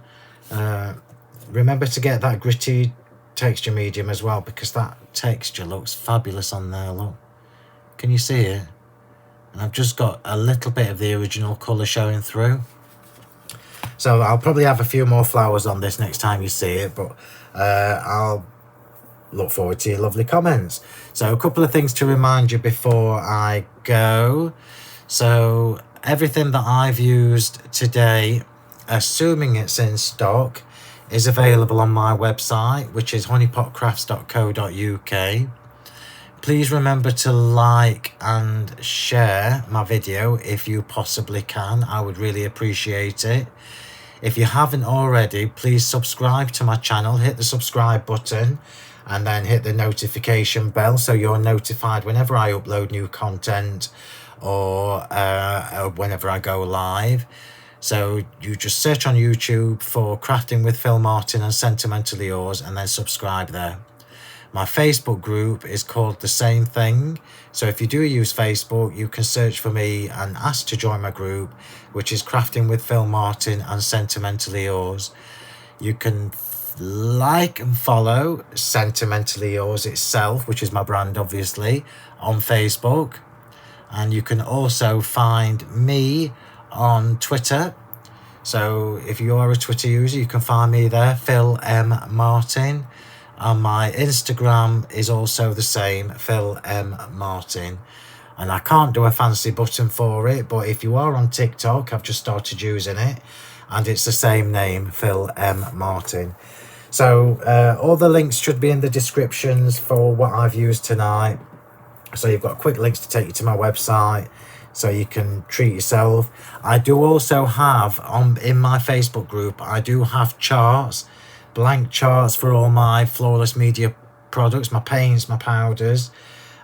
Remember to get that gritty texture medium as well, because that texture looks fabulous on there, look. Can you see it? And I've just got a little bit of the original colour showing through. So I'll probably have a few more flowers on this next time you see it, but I'll look forward to your lovely comments. So a couple of things to remind you before I go. So everything that I've used today, assuming it's in stock, is available on my website, which is honeypotcrafts.co.uk. Please remember to like and share my video if you possibly can. I would really appreciate it. If you haven't already, please subscribe to my channel. Hit the subscribe button and then hit the notification bell so you're notified whenever I upload new content or whenever I go live. So you just search on YouTube for Crafting with Phil Martin and Sentimentally Yours, and then subscribe there. My Facebook group is called the same thing. So if you do use Facebook, you can search for me and ask to join my group, which is Crafting with Phil Martin and Sentimentally Yours. You can like and follow Sentimentally Yours itself, which is my brand obviously, on Facebook. And you can also find me on Twitter. So if you are a Twitter user, you can find me there, Phill M Martin. And my Instagram is also the same, Phill M Martin. And I can't do a fancy button for it, but if you are on TikTok, I've just started using it, and it's the same name, Phill M Martin. So all the links should be in the descriptions for what I've used tonight. So you've got quick links to take you to my website, so you can treat yourself. I do also have, in my Facebook group, I do have charts, blank charts for all my Flawless Media products, my paints, my powders.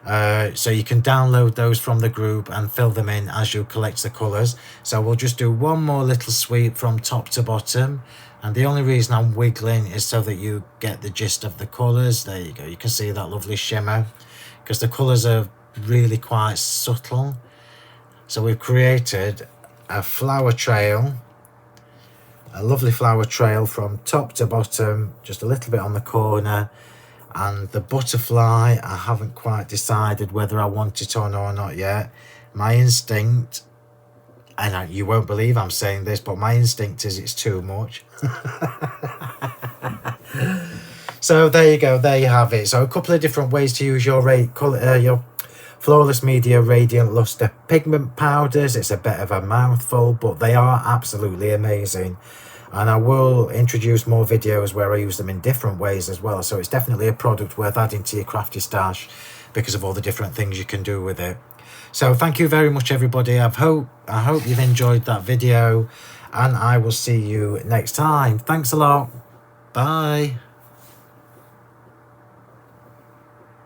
So you can download those from the group and fill them in as you collect the colours. So we'll just do one more little sweep from top to bottom. And the only reason I'm wiggling is so that you get the gist of the colours. There you go. You can see that lovely shimmer, because the colours are really quite subtle. So we've created a flower trail, a lovely flower trail from top to bottom, just a little bit on the corner. And the butterfly, I haven't quite decided whether I want it on or not yet. My instinct, and you won't believe I'm saying this, but my instinct is it's too much. So there you go, there you have it. So a couple of different ways to use your Flawless Media Radiant Lustre pigment powders. It's a bit of a mouthful, but they are absolutely amazing. And I will introduce more videos where I use them in different ways as well. So it's definitely a product worth adding to your crafty stash because of all the different things you can do with it. So thank you very much, everybody. I hope you've enjoyed that video, and I will see you next time. Thanks a lot. Bye.